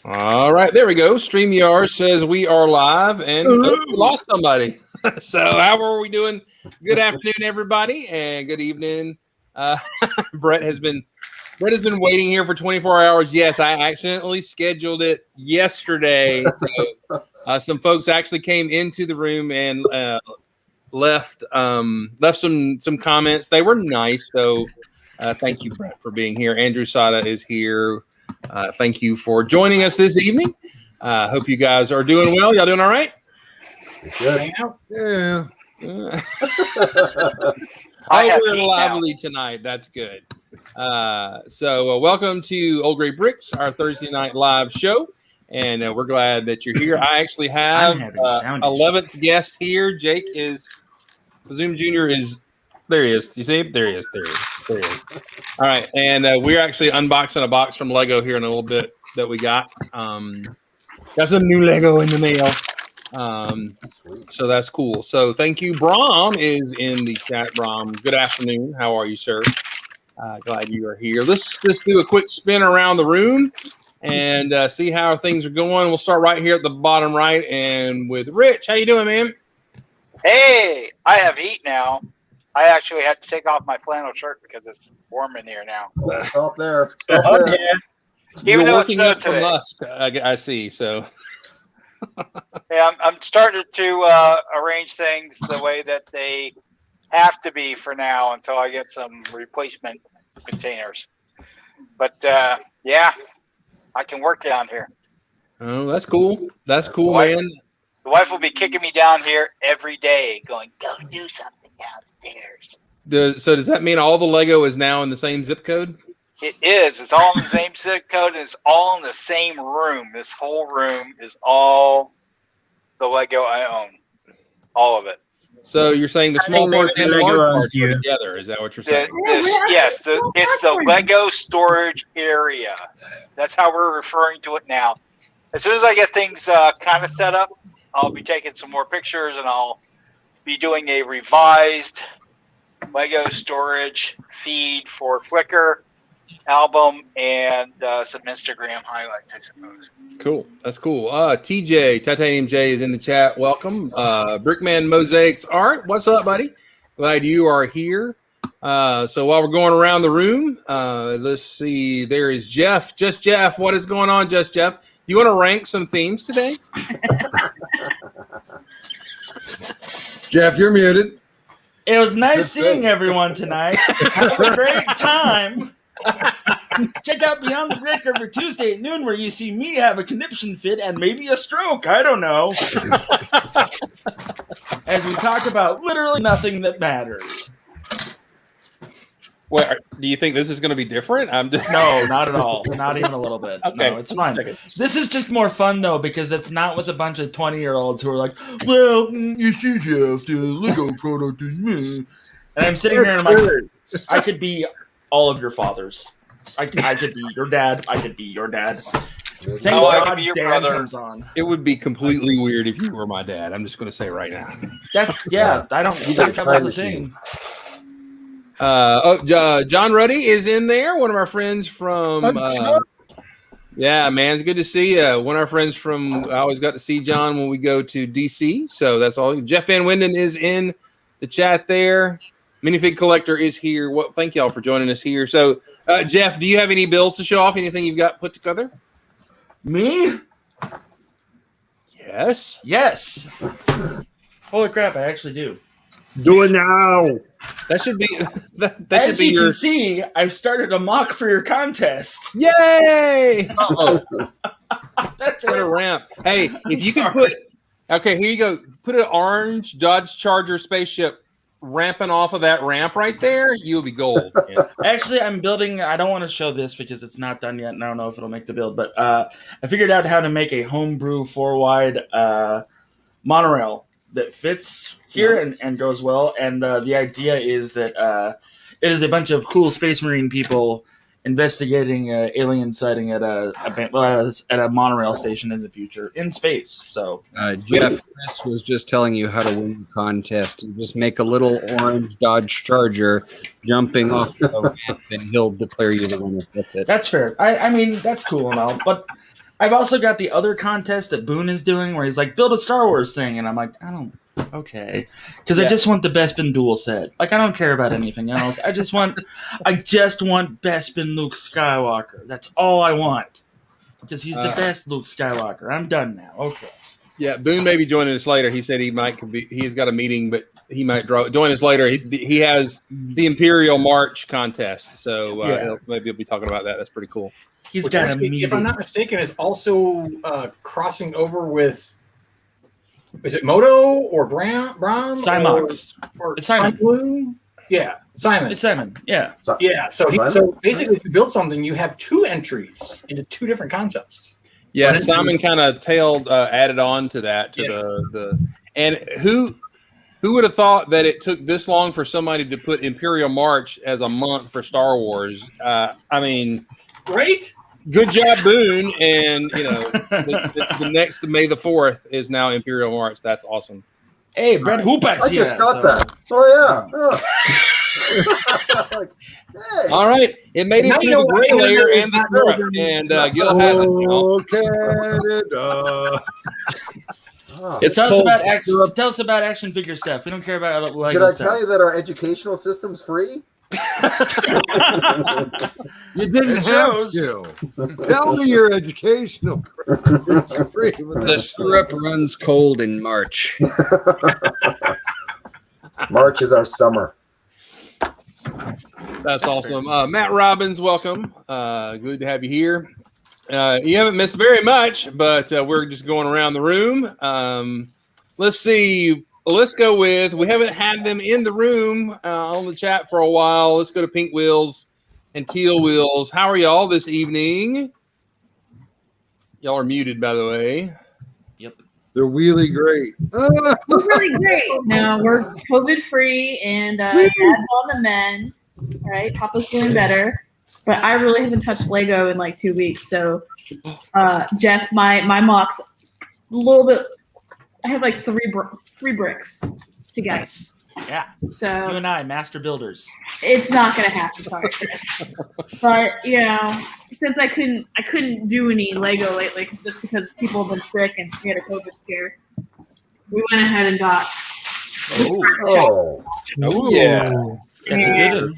All right, there we go. StreamYard says we are live, and we lost somebody. So how are we doing? Good afternoon, everybody, and good evening. Brett has been waiting here for 24 hours. Yes, I accidentally scheduled it yesterday. So, some folks actually came into the room and left some comments. They were nice, so thank you, Brett, for being here. Andrew Sada is here. Thank you for joining us this evening. Hope you guys are doing well. Y'all doing all right? Good. Yeah. We're lively tonight. That's good. So welcome to Old Gray Bricks, our Thursday night live show. And we're glad that you're here. I actually have 11th guest here. Jake is, Zoom Jr. is, there he is. Do you see him? There he is. All right. And we're actually unboxing a box from Lego here in a little bit that we got. Got some new Lego in the mail. So that's cool. So thank you. Brahm is in the chat. Brahm, good afternoon. How are you, sir? Glad you are here. Let's do a quick spin around the room and see how things are going. We'll start right here at the bottom right and with Rich. How you doing, man? Hey, I have heat now. I actually had to take off my flannel shirt because it's warm in here now. Stop there. Yeah. You're working up from Musk, I see. So. Yeah, I'm starting to arrange things the way that they have to be for now until I get some replacement containers. But yeah, I can work down here. Oh, that's cool. That's cool, man. The wife will be kicking me down here every day, going, "Go do something downstairs." So does that mean all the Lego is now in the same zip code? It is. It's all in the same zip code, and it's all in the same room. This whole room is all the Lego I own. All of it. So you're saying the small parts and the large parts are together? Is that what you're saying? Yes. It's the Lego storage area. That's how we're referring to it now. As soon as I get things kind of set up, I'll be taking some more pictures, and I'll be doing a revised Lego storage feed for Flickr, album, and some Instagram highlights, I suppose. Cool. That's cool. TJ, Titanium J is in the chat. Welcome. Brickman Mosaics Art. What's up, buddy? Glad you are here. So while we're going around the room, let's see. There is Jeff. Just Jeff. What is going on, Just Jeff? Do you want to rank some themes today? Jeff, you're muted. It was nice seeing everyone tonight. Have a great time. Check out Beyond the Brick every Tuesday at noon, where you see me have a conniption fit and maybe a stroke. I don't know. As we talk about literally nothing that matters. Wait, do you think this is going to be different? No, not at all. Not even a little bit. Okay. No, it's fine. This is just more fun, though, because it's not with a bunch of 20-year-olds who are like, well, you see, Jeff, the Lego product is me. And I'm sitting here and I'm like, I could be all of your fathers. I could be your dad. I could be your dad. Thank God your Dan brother. comes on. It would be completely weird if you were my dad. I'm just going to say right now. I don't think that was the thing. John Ruddy is in there. One of our friends from yeah, man, it's good to see you. One of our friends from I always got to see John when we go to DC. So that's all. Jeff Van Winden is in the chat there. Minifig Collector is here. Well, thank y'all for joining us here. So, Jeff, do you have any bills to show off? Anything you've got put together? Me? Yes. Holy crap! I actually do. Do it now. That should be. That As should be you your. can see, I've started a mock for your contest. Yay! That's Put a it. ramp. Hey, if you can sorry. put. Okay, here you go. Put an orange Dodge Charger spaceship ramping off of that ramp right there. You'll be gold. Yeah. Actually, I'm building. I don't want to show this because it's not done yet, and I don't know if it'll make the build. But I figured out how to make a homebrew 4-wide monorail that fits here and goes well. And the idea is that it is a bunch of cool Space Marine people investigating alien sighting at a monorail station in the future in space. So Jeff, Chris was just telling you how to win the contest. You just make a little orange Dodge Charger jumping off the ramp, and he'll declare you the winner. That's it. that's fair. I mean, that's cool and all, but I've also got the other contest that Boone is doing where he's like, build a Star Wars thing. And I'm like, okay. Because I just want the Bespin dual set. Like, I don't care about anything else. I just want Bespin Luke Skywalker. That's all I want. Because he's the best Luke Skywalker. I'm done now. Okay. Yeah, Boone may be joining us later. He said he's got a meeting, but he might join us later. He has the Imperial March contest, so maybe he'll be talking about that. That's pretty cool. He's got a meeting. If I'm not mistaken, is also crossing over with. Is it Moto or Bram? Cymox. Or It's Simon. Simon? Yeah, Simon. It's Simon. Yeah. Yeah. So basically, if you build something, you have 2 entries into 2 different contests. Yeah, Simon kind of added on to that and who would have thought that it took this long for somebody to put Imperial March as a month for Star Wars? I mean, right? Good job, Boone. And the next May the 4th is now Imperial March. That's awesome. Hey, Brett Hoopas. I just got that. Oh yeah. Like, hey. All right, it made it through the gray layer and the syrup, and Gil has it now. Tell us about action figure stuff. We don't care about Lego Did I stuff. tell you that our educational system's free? You didn't have to. Tell me your educational. It's free. The syrup runs cold in March. March is our summer. That's awesome. Matt Robbins, welcome. Good to have you here. You haven't missed very much, but we're just going around the room. Let's see. Let's go with, we haven't had them in the room on the chat for a while. Let's go to Pink Wheels and Teal Wheels. How are y'all this evening? Y'all are muted, by the way. Yep. They're really great. We're really great. No, we're COVID free and Dad's on the mend. Right, Papa's doing better. But I really haven't touched Lego in like 2 weeks. So, Jeff, my mock's a little bit. I have like three bricks to get. Nice. Yeah. So you and I, master builders. It's not gonna happen. Sorry, Chris. But since I couldn't do any Lego lately, just because people have been sick and we had a COVID scare, we went ahead and got. Oh yeah, that's a good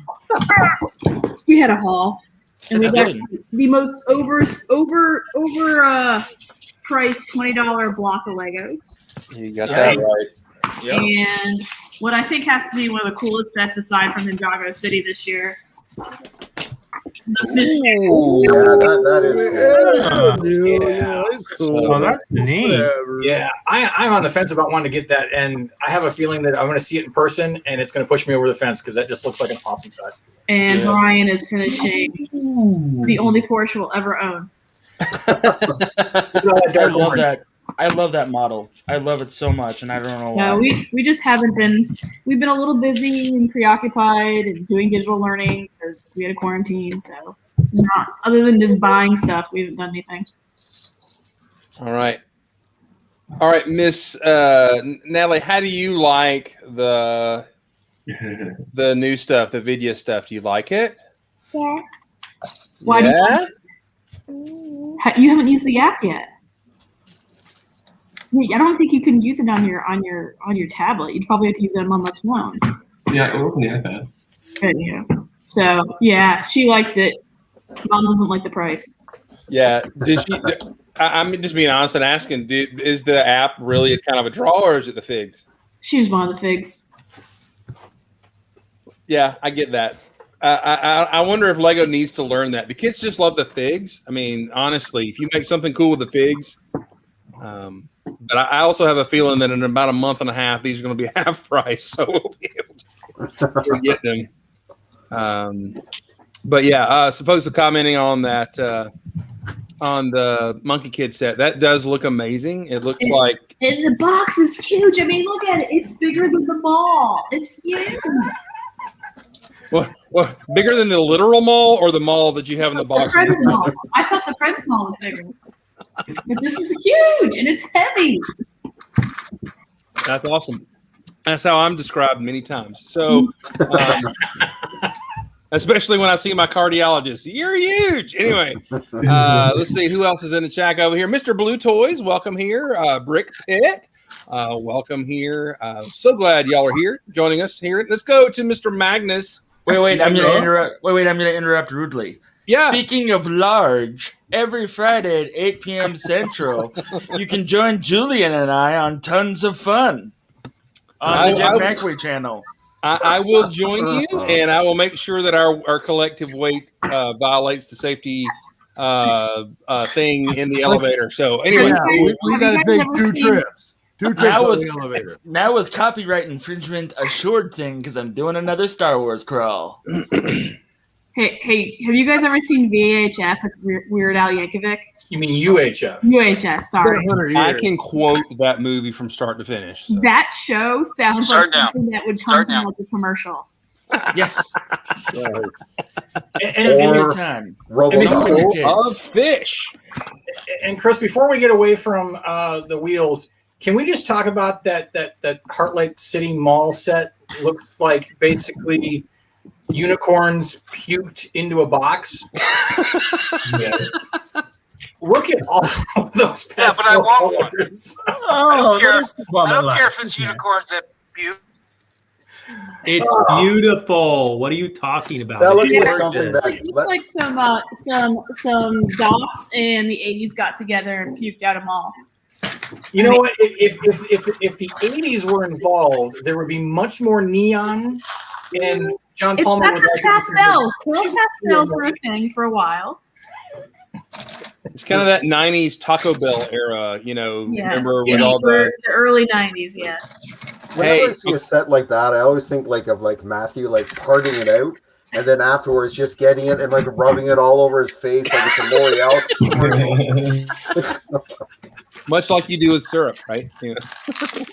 one. We had a haul, and we got the most priced $20 block of Legos. You got that right. Yep. And what I think has to be one of the coolest sets aside from Ninjago City this year. that is cool. Oh, that's neat. Yeah, I'm on the fence about wanting to get that, and I have a feeling that I'm going to see it in person, and it's going to push me over the fence because that just looks like an awesome set. And Brian is finishing the only Porsche we'll ever own. I love that model. I love it so much, and I don't know why. No, we just haven't been. We've been a little busy and preoccupied and doing digital learning because we had a quarantine. So, not other than just buying stuff, we haven't done anything. All right, Miss Natalie. How do you like the new stuff, the Vidya stuff? Do you like it? Yes. Why do you haven't used the app yet? I don't think you can use it on your tablet. You'd probably have to use it on my phone. Yeah, open the iPad. Yeah. So yeah, she likes it. Mom doesn't like the price. Yeah. Did she? I'm just being honest and asking. Is the app really a kind of a draw, or is it the figs? She's one of the figs. Yeah, I get that. I wonder if Lego needs to learn that. The kids just love the figs. I mean, honestly, if you make something cool with the figs. But I also have a feeling that in about a month and a half, these are going to be half price, so we'll be able to get them. But yeah, supposed to commenting on that on the Monkey Kid set. That does look amazing. It looks like, and the box is huge. I mean, look at it; it's bigger than the mall. It's huge. What, bigger than the literal mall or the mall that you have in the The box? Friends Mall. I thought the Friends Mall was bigger. But this is huge and it's heavy. That's awesome. That's how I'm described many times. So, especially when I see my cardiologist, you're huge. Anyway, let's see who else is in the chat over here. Mr. Blue Toys, welcome here. Brick Pit, welcome here. So glad y'all are here, joining us here. Let's go to Mr. Magnus. Wait, I'm going to interrupt. Wait, I'm going to interrupt rudely. Yeah. Speaking of large, every Friday at 8 p.m. Central, you can join Julian and I on Tons of Fun on the Jeff McAwee channel. I will join you, and I will make sure that our collective weight violates the safety thing in the elevator. So anyway, we got to take 2 trips. 2 trips on the elevator. Now with copyright infringement assured thing, because I'm doing another Star Wars crawl. Hey, have you guys ever seen VHF with Weird Al Yankovic? You mean UHF? UHF, sorry. I can quote that movie from start to finish. So. That show sounds Start like something that would come Start from now. like a commercial. Yes. Or Anytime. RoboCop. Of fish. And Chris, before we get away from the wheels, can we just talk about that Heartlight City Mall set? Looks like basically unicorns puked into a box. Yeah. Look at all of those Yeah, but I pastel want one. colors. Oh, that is the I don't care if it's unicorns that puke. It's beautiful. What are you talking about? That looks It's like gorgeous. something that It looks like some docs in the 80s got together and puked out a mall. You know what? If the 80s were involved, there would be much more neon. And John It's Palmer not would the like pastels. Pearl pastels were a thing for a while. It's kind of that 90s Taco Bell era, Yes. remember Yeah, with all the the early 90s, yes. Whenever I see a set like that, I always think of Matthew parting it out, and then afterwards just getting it and rubbing it all over his face like it's a L'Oreal. much like you do with syrup, right?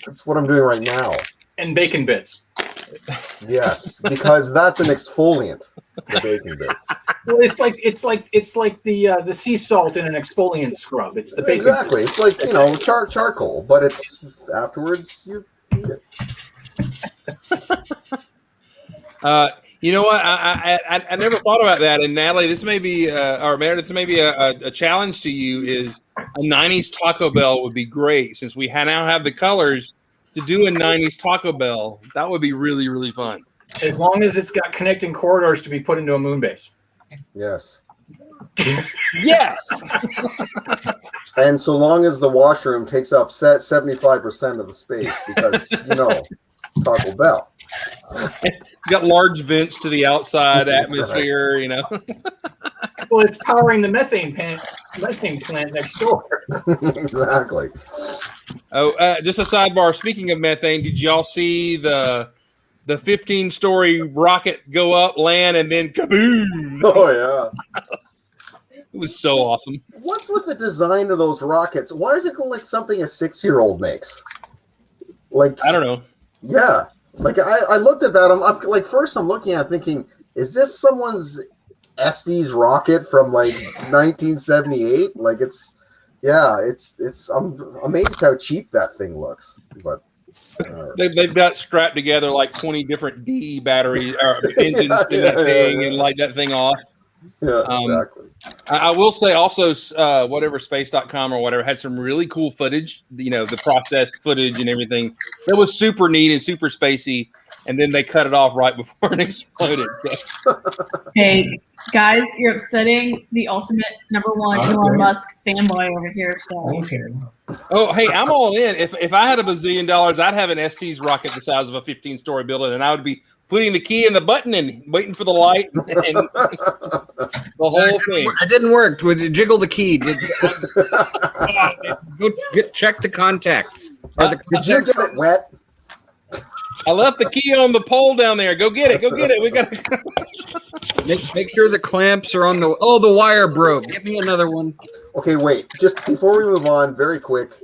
That's what I'm doing right now. and bacon bits. Yes, because that's an exfoliant. The bacon bits. Well, it's like the sea salt in an exfoliant scrub. It's the bacon. Exactly. It's like charcoal, but it's afterwards you eat it. You know what? I never thought about that. And Natalie, this may be, or Meredith, this may be a challenge to you. Is a '90s Taco Bell would be great since we now have the colors to do a '90s Taco Bell. That would be really, really fun. As long as it's got connecting corridors to be put into a moon base. Yes. Yes. And so long as the washroom takes up 75% of the space, because Taco Bell. Got large vents to the outside atmosphere, Well, it's powering the methane plant next door. Exactly. Oh, just a sidebar. Speaking of methane, did y'all see the 15-story rocket go up, land, and then kaboom? Oh yeah. It was so awesome. What's with the design of those rockets? Why does it look like something a 6-year-old makes? I don't know. Yeah. I looked at that. I'm first I'm looking at it thinking, is this someone's Estes rocket from 1978? I'm amazed how cheap that thing looks. But they've got strapped together 20 different DE batteries or engines in that thing and light that thing off. Yeah, exactly. I will say also, whatever space.com or whatever had some really cool footage, the processed footage and everything. That was super neat and super spacey. And then they cut it off right before it exploded. So. Hey, guys, you're upsetting the ultimate #1 Elon Musk fanboy over here. So. Oh, hey, I'm all in. If I had $1 bazillion, I'd have an Estes rocket the size of a 15-story building, and I would be putting the key in the button and waiting for the light and the whole thing. It didn't work. Would you jiggle the key? Go check the contacts. Did you get it wet? I left the key on the pole down there. Go get it. Go get it. We got make sure the clamps are on the. Oh, the wire broke. Get me another one. Okay, wait. Just before we move on, very quick.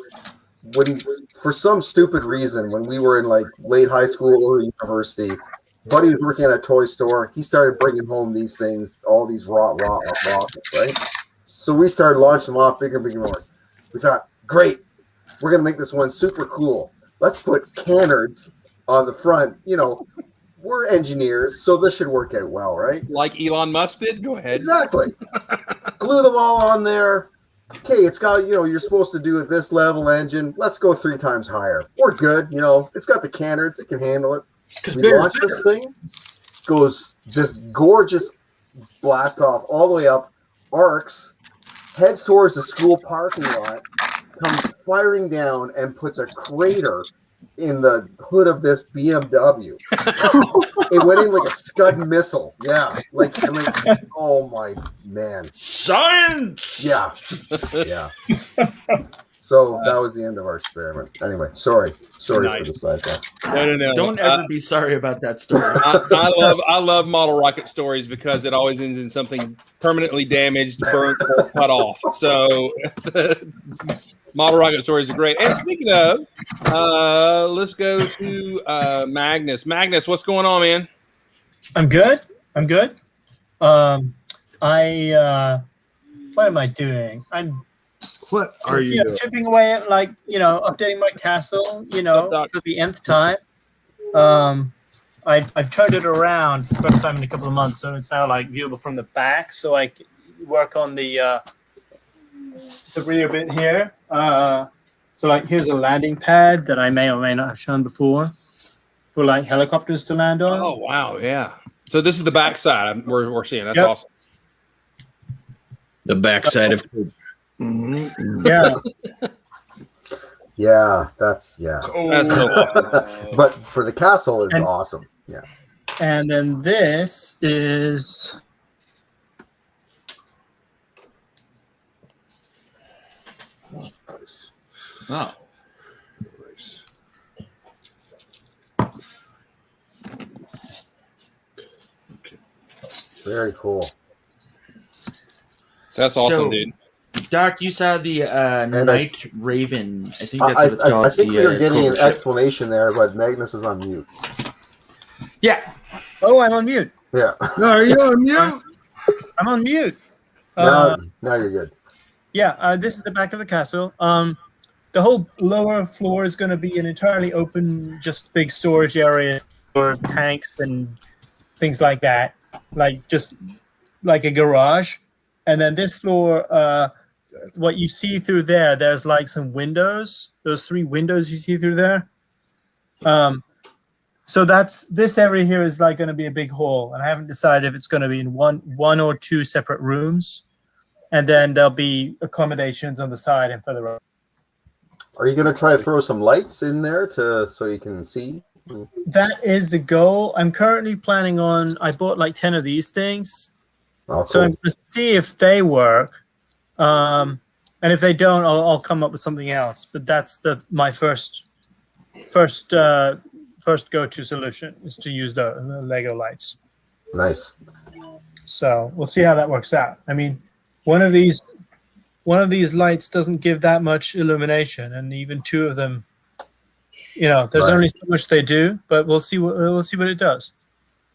When for some stupid reason, when we were in late high school or university, Buddy was working at a toy store. He started bringing home these things, all these rockets, right? So we started launching them off bigger and bigger more. We thought, great, we're going to make this one super cool. Let's put canards on the front. We're engineers, so this should work out well, right? Like Elon Musk did? Go ahead. Exactly. Glue them all on there. Okay, it's got, you're supposed to do it this level engine. Let's go 3 times higher. We're good. It's got the canards. It can handle it. We launch this thing. Goes this gorgeous blast off all the way up. Arcs. Heads towards the school parking lot. Comes firing down and puts a crater in the hood of this BMW. It went in like a Scud missile. Yeah. Oh my man. Science! Yeah. Yeah. So that was the end of our experiment. Anyway, sorry for the sidetrack. No. Don't ever be sorry about that story. I love model rocket stories because it always ends in something permanently damaged, burnt, or cut off. So model rocket stories are great. And speaking of, let's go to Magnus. Magnus, what's going on, man? I'm good. What am I doing? What are you doing? Chipping away at updating my castle, to the nth time. I've turned it around for the first time in a couple of months, so it's now viewable from the back. So I can work on the rear bit here. So here's a landing pad that I may or may not have shown before for helicopters to land on. Oh wow, yeah. So this is the back side we're seeing. That's awesome. The backside of. Yeah. Yeah, that's so awesome. But for the castle, it's awesome. Yeah. And then this is Oh. Very cool. That's awesome, dude. Doc, you saw the Night Raven. I think that's what it's called. I think we were getting an explanation there, but Magnus is on mute. Yeah. Oh, I'm on mute. Yeah. No, are you on mute? I'm on mute. Now you're good. Yeah, this is the back of the castle. The whole lower floor is going to be an entirely open, just big storage area for tanks and things like that, just like a garage. And then this floor, what you see through there's some windows. Those 3 windows you see through there. So this area here is going to be a big hall, and I haven't decided if it's going to be in one or 2 separate rooms, and then there'll be accommodations on the side and further up. Are you going to try to throw some lights in there so you can see? That is the goal. I'm currently planning on. I bought 10 of these things. Oh, cool. So I'm going to see if they work, and if they don't, I'll come up with something else. But that's my first go-to solution is to use the Lego lights. Nice. So we'll see how that works out. I mean, one of these lights doesn't give that much illumination, and even 2 of them, there's only so much they do. But we'll see what it does.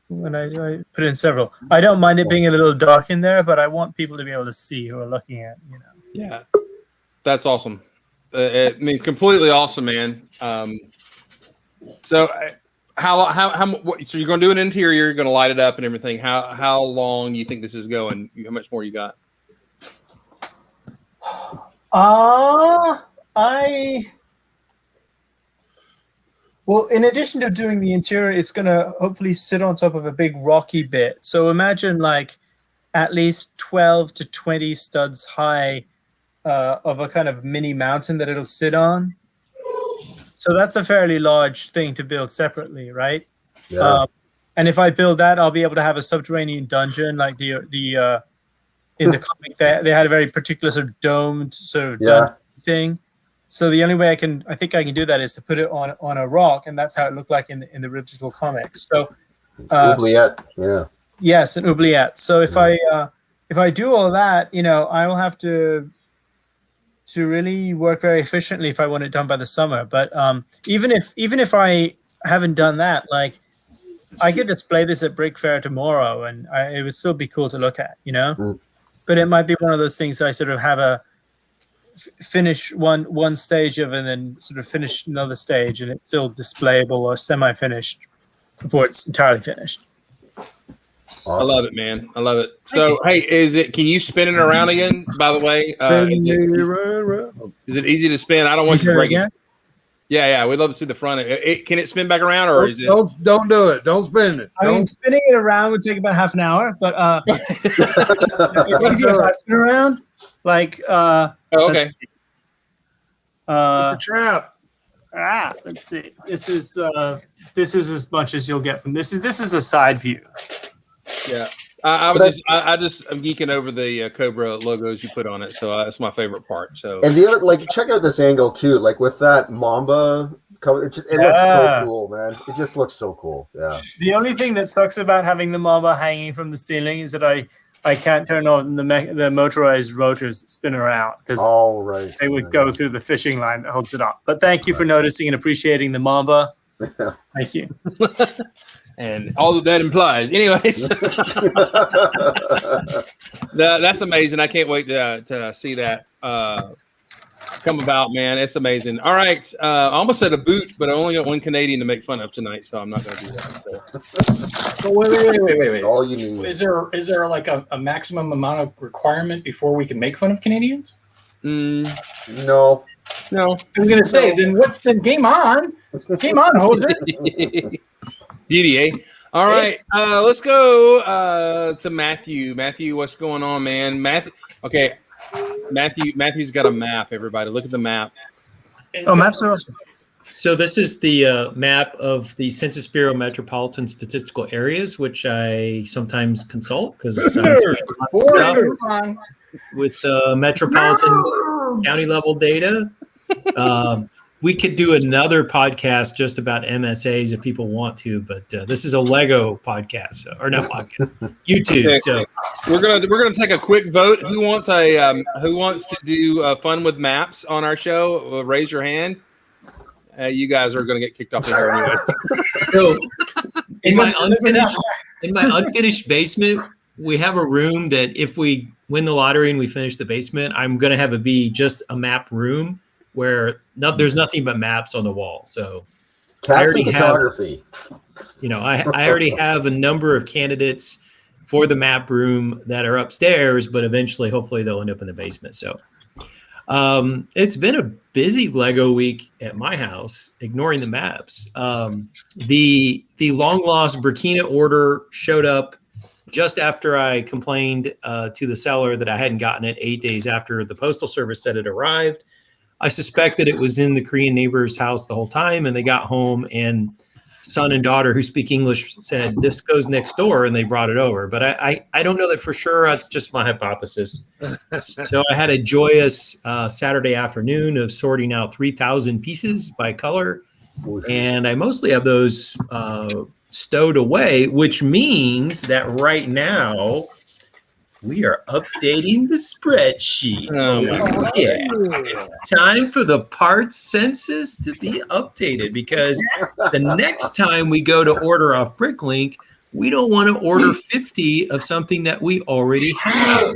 When I put in several, I don't mind it being a little dark in there, but I want people to be able to see who are looking at. Yeah, that's awesome. Completely awesome, man. So, so you're going to do an interior? You're going to light it up and everything. How long do you think this is going? How much more you got? Well, in addition to doing the interior, it's going to hopefully sit on top of a big rocky bit. So imagine at least 12 to 20 studs high of a kind of mini mountain that it'll sit on. So that's a fairly large thing to build separately, right? Yeah. And if I build that, I'll be able to have a subterranean dungeon like the in the comic. They had a very particular sort of domed dungeon thing. So the only way I think I can do that is to put it on a rock, and that's how it looked like in the original comics. So, oubliette, yeah. Yes, an oubliette. So if I do all that, I will have to really work very efficiently if I want it done by the summer. But even if I haven't done that, I could display this at Brick Fair tomorrow, and it would still be cool to look at, Mm. But it might be one of those things I sort of have a finish one stage of, and then sort of finish another stage, and it's still displayable or semi-finished before it's entirely finished. Awesome. I love it, man. I love it. So, hey, can you spin it around again? By the way, is it easy to spin? I don't want you to break it. Yeah, we'd love to see the front. Can it spin back around, or is it? Don't do it. Don't spin it. I mean, spinning it around would take about half an hour, but it's easy if I spin around. Like, okay. Trap. Let's see. This is as much as you'll get from this. This is a side view. Yeah, I'm geeking over the Cobra logos you put on it, so that's my favorite part. So, and the other, like, check out this angle too, like with that Mamba. It looks so cool, man. It just looks so cool. Yeah. The only thing that sucks about having the Mamba hanging from the ceiling is that I can't turn on the motorized rotors spin around because they would go through the fishing line that holds it up. But thank you for noticing and appreciating the Mamba. Thank you. And all that implies. Anyways, that's amazing. I can't wait to see that come about, man. It's amazing. All right. I almost said a boot, but I only got one Canadian to make fun of tonight, so I'm not going to do that. So wait. All you need. Is there like a maximum amount of requirement before we can make fun of Canadians? No. I was going to say, then game on. Game on, Jose. Beauty, eh? All right. Let's go to Matthew. Matthew, what's going on, man? Matthew's got a map, everybody. Look at the map. Oh, maps are awesome. So this is the map of the Census Bureau metropolitan statistical areas, which I sometimes consult because stuff with metropolitan county level data. We could do another podcast just about MSAs if people want to, but this is a Lego podcast, or not podcast, YouTube. So we're gonna take a quick vote. Who wants to do fun with maps on our show? Raise your hand. You guys are gonna get kicked off the air anyway. So in my unfinished basement, we have a room that if we win the lottery and we finish the basement, I'm gonna have it be just a map room where there's nothing but maps on the wall. So Cats and photography. I already have a number of candidates for the map room that are upstairs, but eventually, hopefully, they'll end up in the basement. So it's been a busy Lego week at my house, ignoring the maps. The long lost Burkina order showed up just after I complained to the seller that I hadn't gotten it 8 days after the Postal Service said it arrived. I suspected it was in the Korean neighbor's house the whole time, and they got home, and son and daughter who speak English said, this goes next door, and they brought it over. But I don't know that for sure. That's just my hypothesis. So I had a joyous Saturday afternoon of sorting out 3,000 pieces by color, and I mostly have those stowed away, which means that right now we are updating the spreadsheet. Yeah, it's time for the parts census to be updated because the next time we go to order off Bricklink, we don't want to order 50 of something that we already have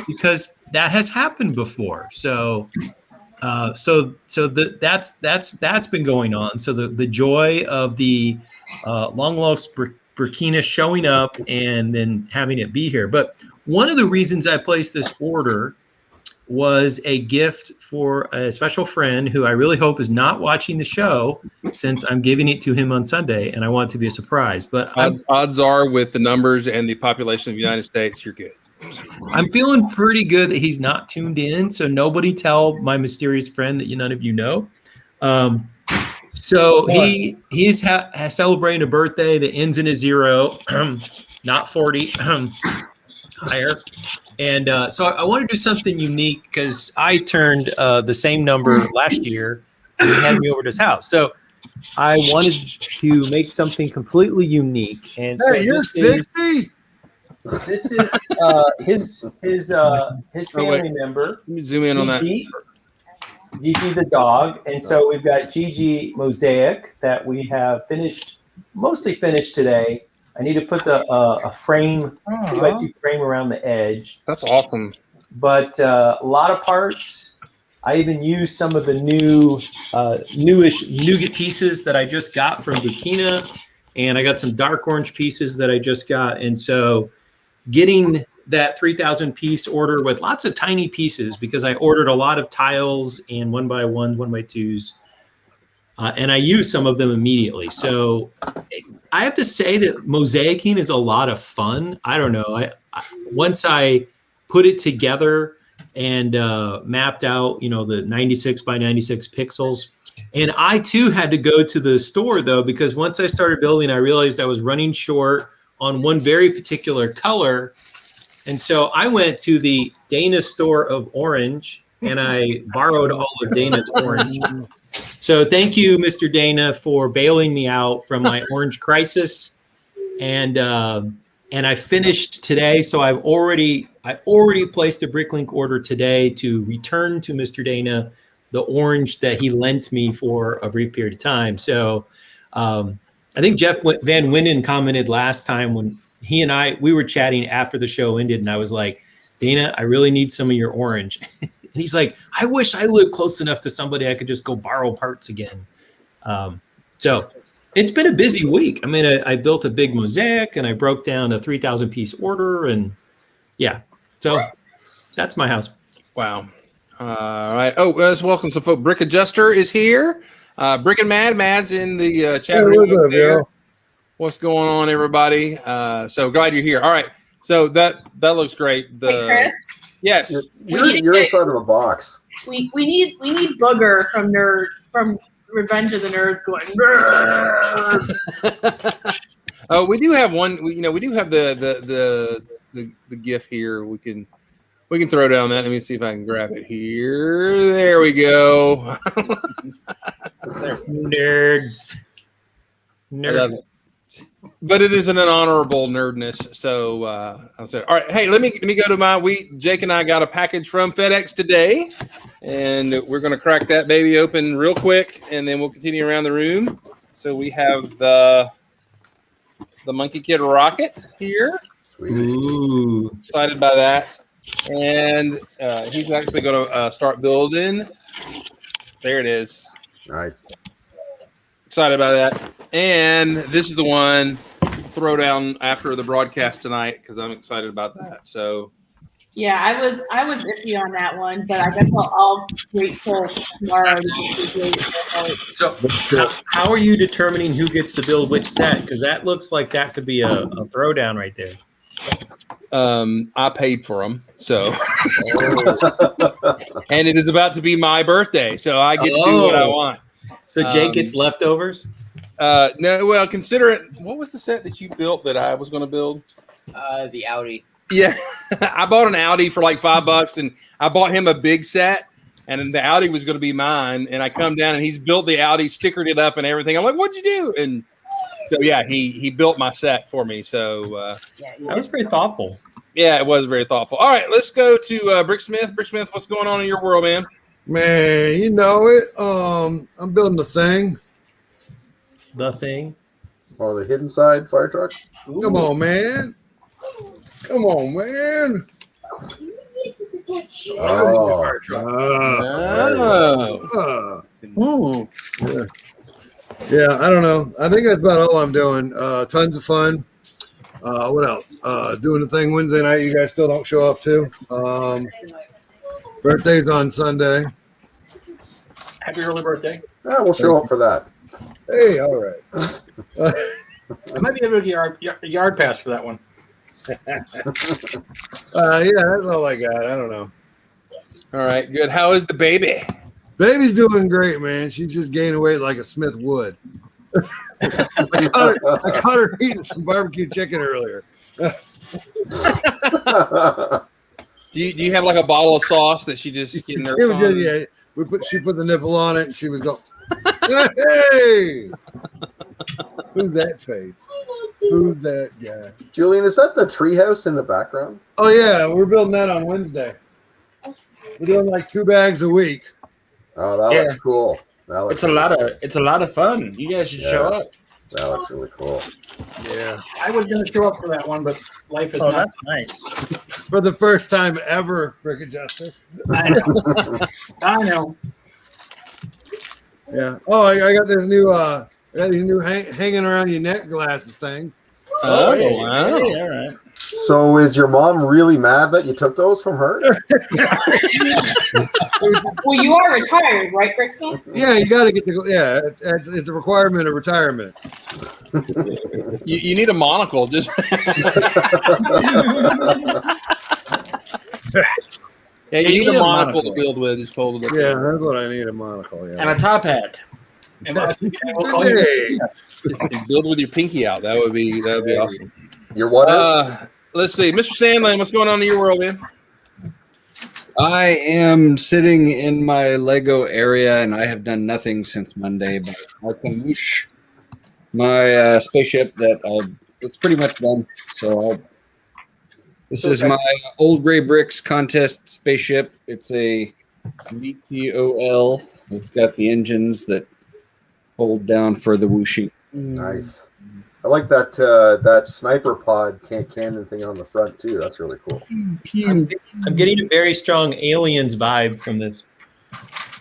because that has happened before. So that's been going on. So the joy of the long lost Burkina showing up and then having it be here, but one of the reasons I placed this order was a gift for a special friend who I really hope is not watching the show since I'm giving it to him on Sunday and I want it to be a surprise. But odds are with the numbers and the population of the United States, you're good. I'm feeling pretty good that he's not tuned in. So nobody tell my mysterious friend that none of you know. So he's celebrating a birthday that ends in a 0, not 40. Higher. And so I want to do something unique because I turned the same number last year and he had me over to his house. So I wanted to make something completely unique. And so you're 60? This is his family member. Let me zoom in on that. Gigi the dog. And so we've got Gigi Mosaic that we have finished mostly finished today. I need to put a frame, 2x2 frame around the edge. That's awesome. But a lot of parts. I even used some of the newish nougat pieces that I just got from Burkina, and I got some dark orange pieces that I just got. And so getting that 3,000 piece order with lots of tiny pieces, because I ordered a lot of tiles and 1x1s, 1x2s, and I used some of them immediately. So I have to say that mosaicing is a lot of fun. I don't know. Once I put it together and mapped out, the 96 by 96 pixels. And I too had to go to the store though, because once I started building, I realized I was running short on one very particular color. And so I went to the Dana store of orange and I borrowed all of Dana's orange. So thank you, Mr. Dana, for bailing me out from my orange crisis. And I finished today. So I already placed a Bricklink order today to return to Mr. Dana the orange that he lent me for a brief period of time. So I think Jeff Van Winden commented last time when he and we were chatting after the show ended, and I was like, Dana, I really need some of your orange. And he's like, I wish I lived close enough to somebody I could just go borrow parts again. So it's been a busy week. I mean, I built a big mosaic and I broke down a 3,000 piece order, and yeah. So that's my house. Wow. All right. Oh, let's welcome some folks. Brick Adjuster is here. Brick and Mad's in the chat room. Up there. What's going on, everybody? So glad you're here. All right. So that looks great. Hey, Chris. Yes. You're inside of a box. We need Booger from Revenge of the Nerds going. Oh, we do have one. We do have the GIF here. We can throw down that. Let me see if I can grab it here. There we go. Nerds. But it isn't an honorable nerdness. So I'll say, all right. Hey, let me go to Jake and I got a package from FedEx today, and we're going to crack that baby open real quick, and then we'll continue around the room. So we have the Monkey Kid rocket here. Ooh. Excited by that. And he's actually going to start building. There it is. Nice. Excited about that. And this is the one throw down after the broadcast tonight because I'm excited about that. So yeah, I was iffy on that one, but I guess I'll wait till tomorrow. So how are you determining who gets to build which set? Because that looks like that could be a throwdown right there. I paid for them, so and it is about to be my birthday, so I get to do what I want. So Jake gets leftovers? No, well, consider it. What was the set that you built that I was going to build? The Audi. Yeah, I bought an Audi for like $5, and I bought him a big set, and the Audi was going to be mine. And I come down, and he's built the Audi, stickered it up, and everything. I'm like, "What'd you do?" And so yeah, he built my set for me. So that was pretty thoughtful. Yeah, it was very thoughtful. All right, let's go to Bricksmith. Bricksmith, what's going on in your world, man? Man, you know it. I'm building the thing. The thing? Oh, the hidden side fire truck? Ooh. Come on, man. Come on, man. Yeah, I don't know. I think that's about all I'm doing. Tons of fun. What else? Doing the thing Wednesday night. You guys still don't show up to. Birthday's on Sunday. Happy early birthday. Yeah, we'll show up for that. Hey, all right. I might be able to get a yard pass for that one. Yeah, that's all I got. I don't know. All right, good. How is the baby? Baby's doing great, man. She's just gaining weight like a Smith would. I caught her eating some barbecue chicken earlier. Do you have like a bottle of sauce that she just getting there? Yeah, she put the nipple on it, and she was going, "Hey, who's that face? Who's that guy?" Julian, is that the treehouse in the background? Oh yeah, we're building that on Wednesday. We're doing like 2 bags a week. Oh, that looks cool. It's a lot of fun. You guys should show up. That looks really cool. Yeah. I was going to show up for that one, but life is Oh, not. that's nice. For the first time ever, Brick Adjuster. I know. I know. Yeah. Oh, I got this new I got these new hanging around your neck glasses thing. Oh, hey, wow. hey, all right. So is your mom really mad that you took those from her? Well, you are retired, right, Brixton? Yeah, you got to get the it's a requirement of retirement. You need a monocle. Just yeah, you need a monocle to build with. Just hold it up. Yeah, that's what I need, a monocle. Yeah. And a top hat. And we'll call you. Hey. Just build with your pinky out. That would be awesome. Your what? Let's see, Mr. Sandlin, what's going on in your world, man? I am sitting in my Lego area, and I have done nothing since Monday. But I can wish my spaceship that it's pretty much done. So this is my Old Gray Bricks contest spaceship. It's a VTOL. It's got the engines that hold down for the whooshing. Nice. I like that sniper pod cannon thing on the front too. That's really cool. I'm getting a very strong Aliens vibe from this.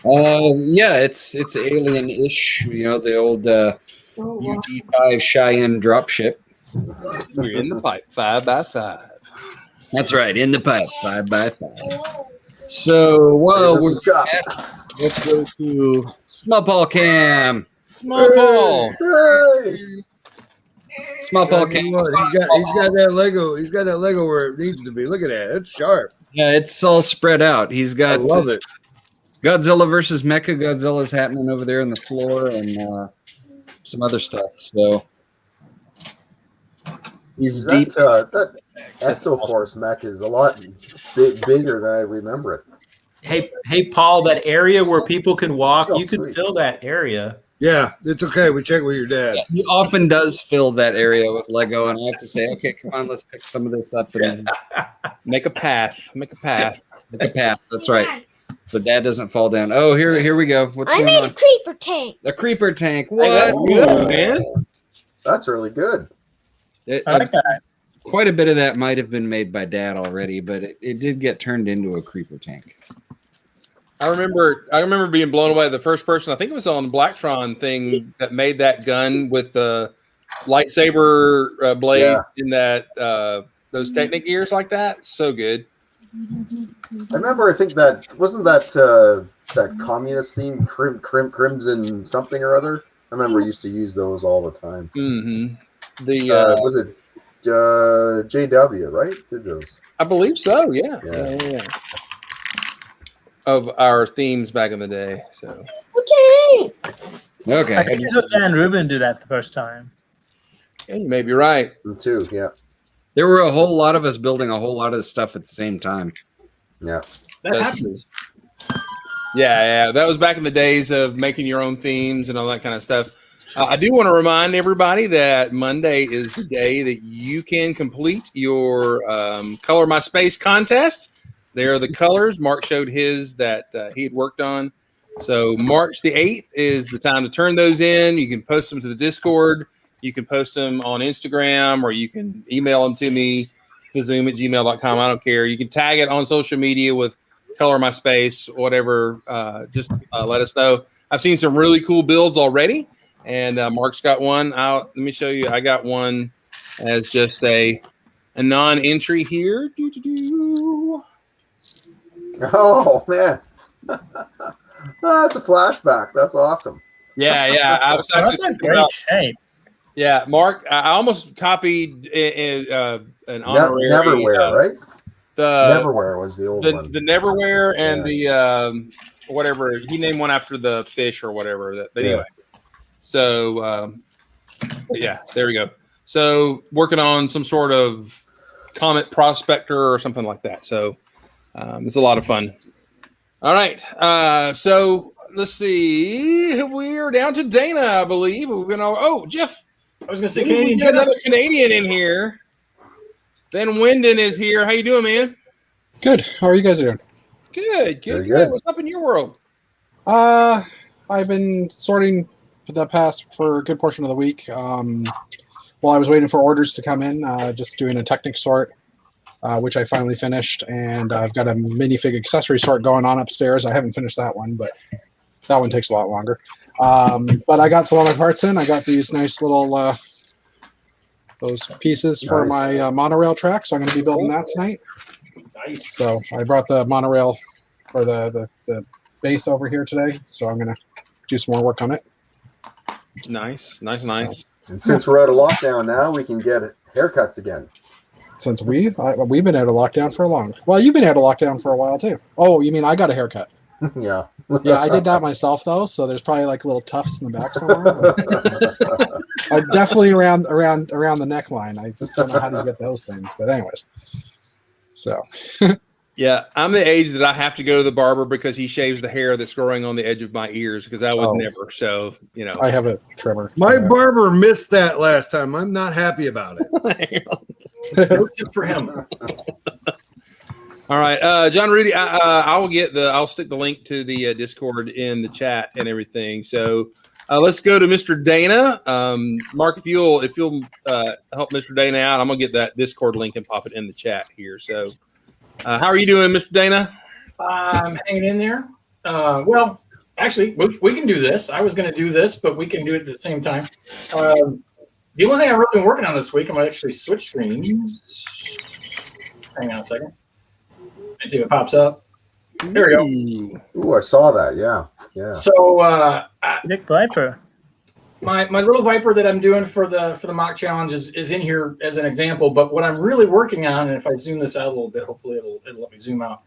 Yeah, it's alien-ish. You know, the old UD-5 Cheyenne dropship. We're in the pipe, 5x5. That's right, in the pipe, 5x5. So, well, let's go to Small Ball Cam. Small ball. Hey! Small Ball Cam. He's got that Lego. He's got that Lego where it needs to be. Look at that. It's sharp. Yeah, it's all spread out. He's I got love it. Godzilla versus Mecha Godzilla's happening over there on the floor, and some other stuff. So he's deep. That Exoforce mech is a lot bigger than I remember it. Hey, Paul, that area where people can walk, Oh, you can sweet. fill that area. Yeah, it's okay. We check with your dad. Yeah, he often does fill that area with Lego, and I have to say, okay, come on, let's pick some of this up and Make a path. Make a path. make a path. That's right. But Dad doesn't fall down. Oh, here we go. What's I going made on? a creeper tank. A creeper tank. That's What? good, man. That's really good. I like that. Quite a bit of that might have been made by Dad already, but it did get turned into a creeper tank. I remember being blown away. The first person, I think it was on the Blacktron thing, that made that gun with the lightsaber blades in that those Technic gears like that. So good. I remember. I think that wasn't that communist theme Crimson something or other. I remember I used to use those all the time. Mm-hmm. Was it JW? Right? Did those? I believe so. Yeah. Yeah. Of our themes back in the day. So Okay. Okay. I think I saw Dan Rubin do that the first time. yeah, you may be right. Me too. Yeah. There were a whole lot of us building a whole lot of the stuff at the same time. Yeah. That That's happens. Yeah. That was back in the days of making your own themes and all that kind of stuff. I do want to remind everybody that Monday is the day that you can complete your Color My Space contest. There are the colors. Mark showed his that he had worked on. So March the 8th is the time to turn those in. You can post them to the Discord. You can post them on Instagram, or you can email them to me, Zoom@gmail.com. I don't care. You can tag it on social media with Color My Space, whatever. Just let us know. I've seen some really cool builds already, and Mark's got one out. Let me show you. I got one as just a non-entry here. Oh man, that's a flashback. That's awesome. Yeah. I was That's a great shape. Yeah, Mark. I almost copied an honorary. Neverwhere, right? The Neverwhere was the old one. The Neverwhere and the whatever he named one after the fish or whatever. But anyway, so yeah, there we go. So working on some sort of Comet Prospector or something like that. So it's a lot of fun. All right, so let's see. We're down to Dana, I believe. We're gonna. Jeff. I was going to say, We got another Canadian in here. Ben Wyndon is here. How you doing, man? Good. How are you guys doing? Good. Very good. What's up in your world? I've been sorting for a good portion of the week. While I was waiting for orders to come in, just doing a Technic sort, which I finally finished, and I've got a minifig accessory sort going on upstairs. I haven't finished that one, but that one takes a lot longer. But I got some other parts in. I got these nice little those pieces for my monorail track, so I'm going to be building that tonight. Nice. So I brought the monorail or the base over here today, so I'm going to do some more work on it. Nice. And since we're out of lockdown now, we can get haircuts again. Since we've been out of lockdown for a long. Well, you've been out of lockdown for a while too. Oh, you mean I got a haircut? Yeah. Yeah, I did that myself though. So there's probably like little tufts in the back somewhere. Definitely around the neckline. I don't know how to get those things, but anyways. So. Yeah, I'm the age that I have to go to the barber because he shaves the hair that's growing on the edge of my ears because I would never. So, you know. I have a trimmer. My barber missed that last time. I'm not happy about it. No tip for him. All right, John Rudy, I'll stick the link to the Discord in the chat and everything. So let's go to Mr. Dana. Mark, if you'll help Mr. Dana out, I'm gonna get that Discord link and pop it in the chat here. So how are you doing, Mr. Dana? I'm hanging in there. Well, actually, we can do this. I was going to do this, but we can do it at the same time. The only thing I've really been working on this week, I'm going to actually switch screens. Hang on a second. Let's see if it pops up. There we go. Ooh, I saw that. Yeah. So, Nick Viper. My little Viper that I'm doing for the mock challenge is in here as an example. But what I'm really working on, and if I zoom this out a little bit, hopefully it'll let me zoom out.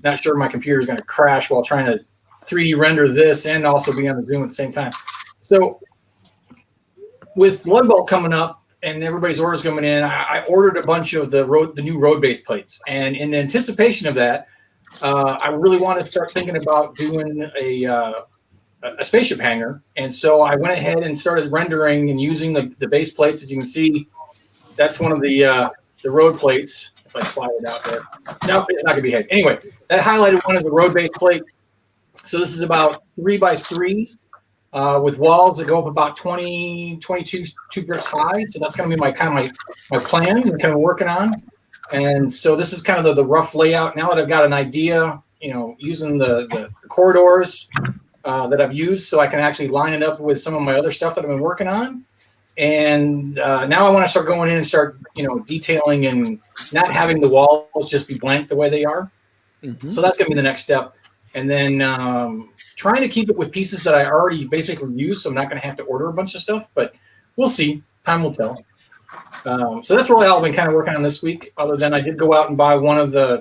Not sure my computer is going to crash while trying to 3D render this and also be on the Zoom at the same time. So with Blood Bowl coming up and everybody's orders coming in, I ordered a bunch of the new road-based plates. And in anticipation of that, I really want to start thinking about doing a spaceship hangar. And so I went ahead and started rendering and using the base plates. As you can see, that's one of the road plates. If I slide it out there. Nope, it's not going to behave. Anyway, that highlighted one is a road-based plate. So this is about 3 by 3 with walls that go up about 22 bricks high. So that's going to be my plan and kind of working on. And so this is kind of the rough layout. Now that I've got an idea, using the corridors that I've used, so I can actually line it up with some of my other stuff that I've been working on. And now I want to start going in and start, detailing and not having the walls just be blank the way they are. Mm-hmm. So that's going to be the next step. And then trying to keep it with pieces that I already basically use, so I'm not going to have to order a bunch of stuff. But we'll see. Time will tell. So that's really all I've been kind of working on this week, other than I did go out and buy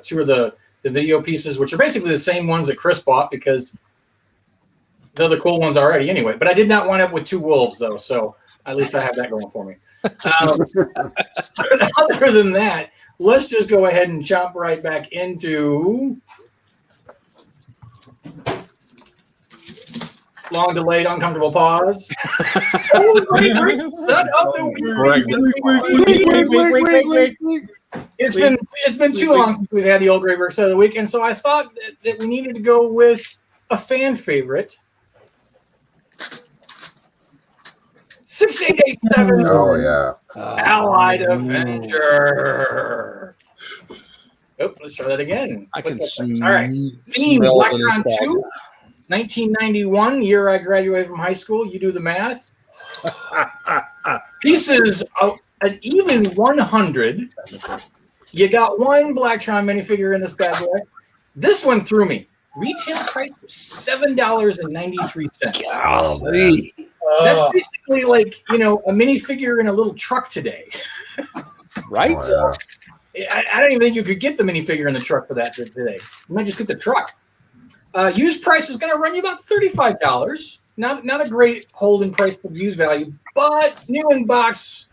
two of the video pieces, which are basically the same ones that Chris bought because the other cool ones already anyway. But I did not wind up with 2 wolves, though, so at least I have that going for me. Other than that, let's just go ahead and jump right back into long delayed, uncomfortable pause. It's been too long since we've had the Old Grey Brick set of the week, and so I thought that we needed to go with a fan favorite. 6887. Oh yeah. Allied Avenger. Oh, let's try that again. I can All right. Theme Blacktron 2, 1991, year I graduated from high school. You do the math. Pieces of an even 100. You got one Blacktron minifigure in this bad boy. This one threw me. Retail price was $7.93. Golly. That's basically like, a minifigure in a little truck today. Right? Oh, I don't even think you could get the minifigure in the truck for that today. You might just get the truck. Used price is going to run you about $35. Not a great holding price for used value, but new in box,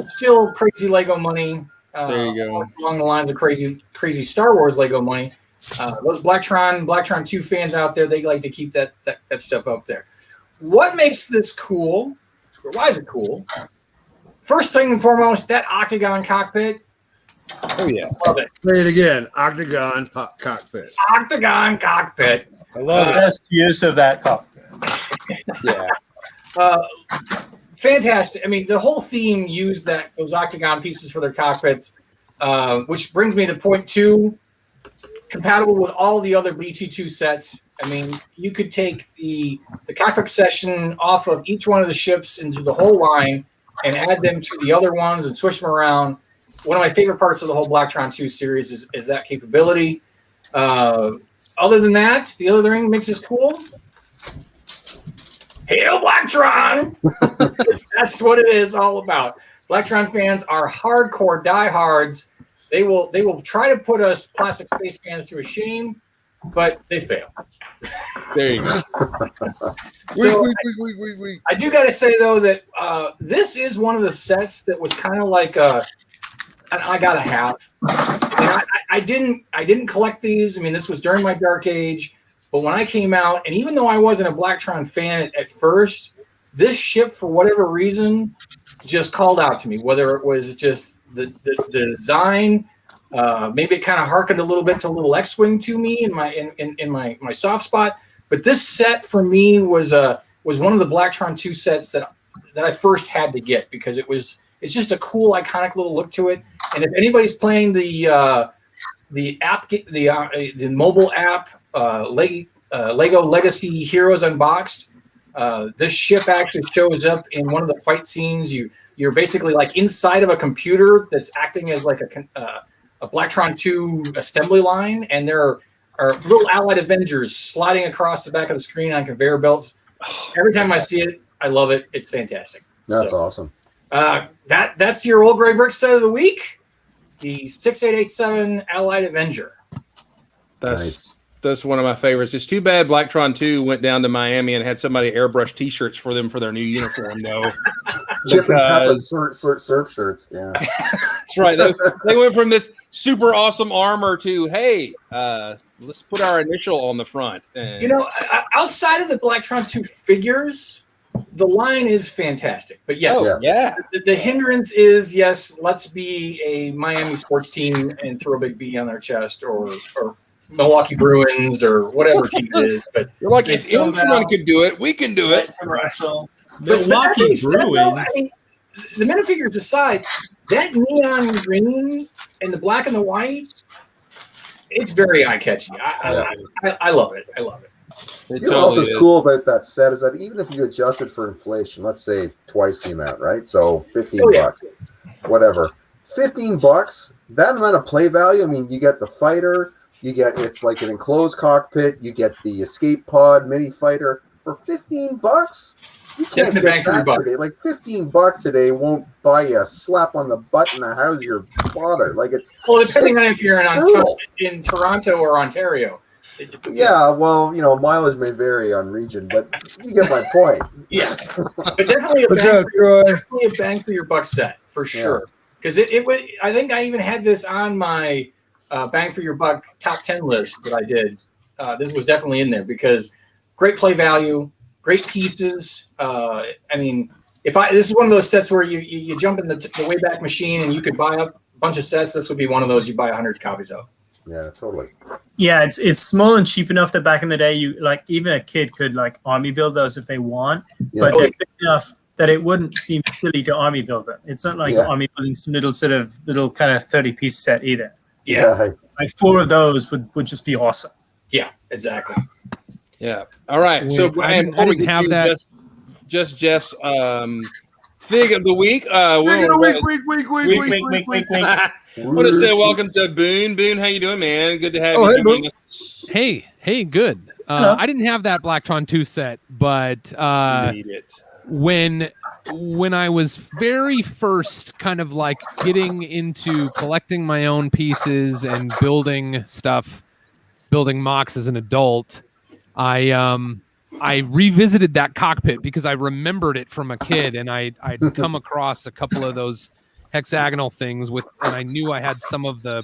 still crazy Lego money. There you go. Along the lines of crazy Star Wars Lego money. Those Blacktron 2 fans out there, they like to keep that stuff up there. What makes this cool? Or why is it cool? First thing and foremost, that octagon cockpit. Oh yeah, love it. Say it again. Octagon cockpit. Octagon cockpit. I love it. Best use of that cockpit. yeah. fantastic. I mean, the whole theme used those octagon pieces for their cockpits, which brings me to point 2, compatible with all the other B-22 sets. I mean, you could take the cockpit section off of each one of the ships into the whole line and add them to the other ones and switch them around. One of my favorite parts of the whole Blacktron 2 series is that capability. Other than that, the other thing makes this cool. Hail Blacktron! That's what it is all about. Blacktron fans are hardcore diehards. They will try to put us plastic space fans to a shame, but they fail. There you go. So I do got to say though that this is one of the sets that was kind of like I gotta have. I didn't collect these. I mean, this was during my dark age. But when I came out, and even though I wasn't a Blacktron fan at first, this ship, for whatever reason, just called out to me. Whether it was just the design, maybe it kind of harkened a little bit to Little X-Wing to me in my soft spot. But this set for me was one of the Blacktron 2 sets that I first had to get because it's just a cool, iconic little look to it. And if anybody's playing the app, the mobile app, Lego Legacy Heroes Unboxed, this ship actually shows up in one of the fight scenes. You're basically like inside of a computer that's acting as like a Blacktron 2 assembly line, and there are little Allied Avengers sliding across the back of the screen on conveyor belts. Every time I see it, I love it. It's fantastic. That's awesome. That's your Old Gray Brick set of the week. The 6887 Allied Avenger. That's one of my favorites. It's too bad Blacktron 2 went down to Miami and had somebody airbrush T-shirts for them for their new uniform, though. Chip and Peppa surf shirts. Yeah, that's right. They went from this super awesome armor to, hey, let's put our initial on the front. And outside of the Blacktron 2 figures, the line is fantastic. But yes, the hindrance is, yes, let's be a Miami sports team and throw a big B on their chest, or Milwaukee Bruins, or whatever team it is. But you're like, if anyone could do it, we can do it. Russell. Milwaukee Bruins. The minifigures aside, that neon green and the black and the white, it's very eye-catchy. I love it. I love it. You know what else is cool about that set is that even if you adjust it for inflation, let's say twice the amount, right? So $15, whatever. $15, that amount of play value. I mean, you get the fighter, it's like an enclosed cockpit, you get the escape pod mini fighter for $15. You can't get that today. Like $15 today won't buy you a slap on the butt and a how's your father. Like it's depending on if you're in Toronto or Ontario. Yeah, well, mileage may vary on region, but you get my point. Yeah, but definitely a bang for your buck set for sure. Because it was, I think I even had this on my bang for your buck top 10 list that I did. This was definitely in there because great play value, great pieces. I mean, this is one of those sets where you jump in the Wayback Machine and you could buy up a bunch of sets. This would be one of those you buy 100 copies of. Yeah, totally. Yeah, it's small and cheap enough that back in the day, even a kid could army build those if they want, but they're big enough that it wouldn't seem silly to army build them. It's not like army building some little kind of 30-piece set either. Yeah, like 4 of those would just be awesome. Yeah, exactly. Yeah. All right. So Brian, before we have that, just Jeff's Fig of the week. Week. I want to say welcome to Boone. Boone, how you doing, man? Good to have you join us. Hey, good. I didn't have that Blacktron 2 set, but need it. When I was very first kind of like getting into collecting my own pieces and building stuff, building mocks as an adult, I revisited that cockpit because I remembered it from a kid, and I'd come across a couple of those hexagonal things and I knew I had some of the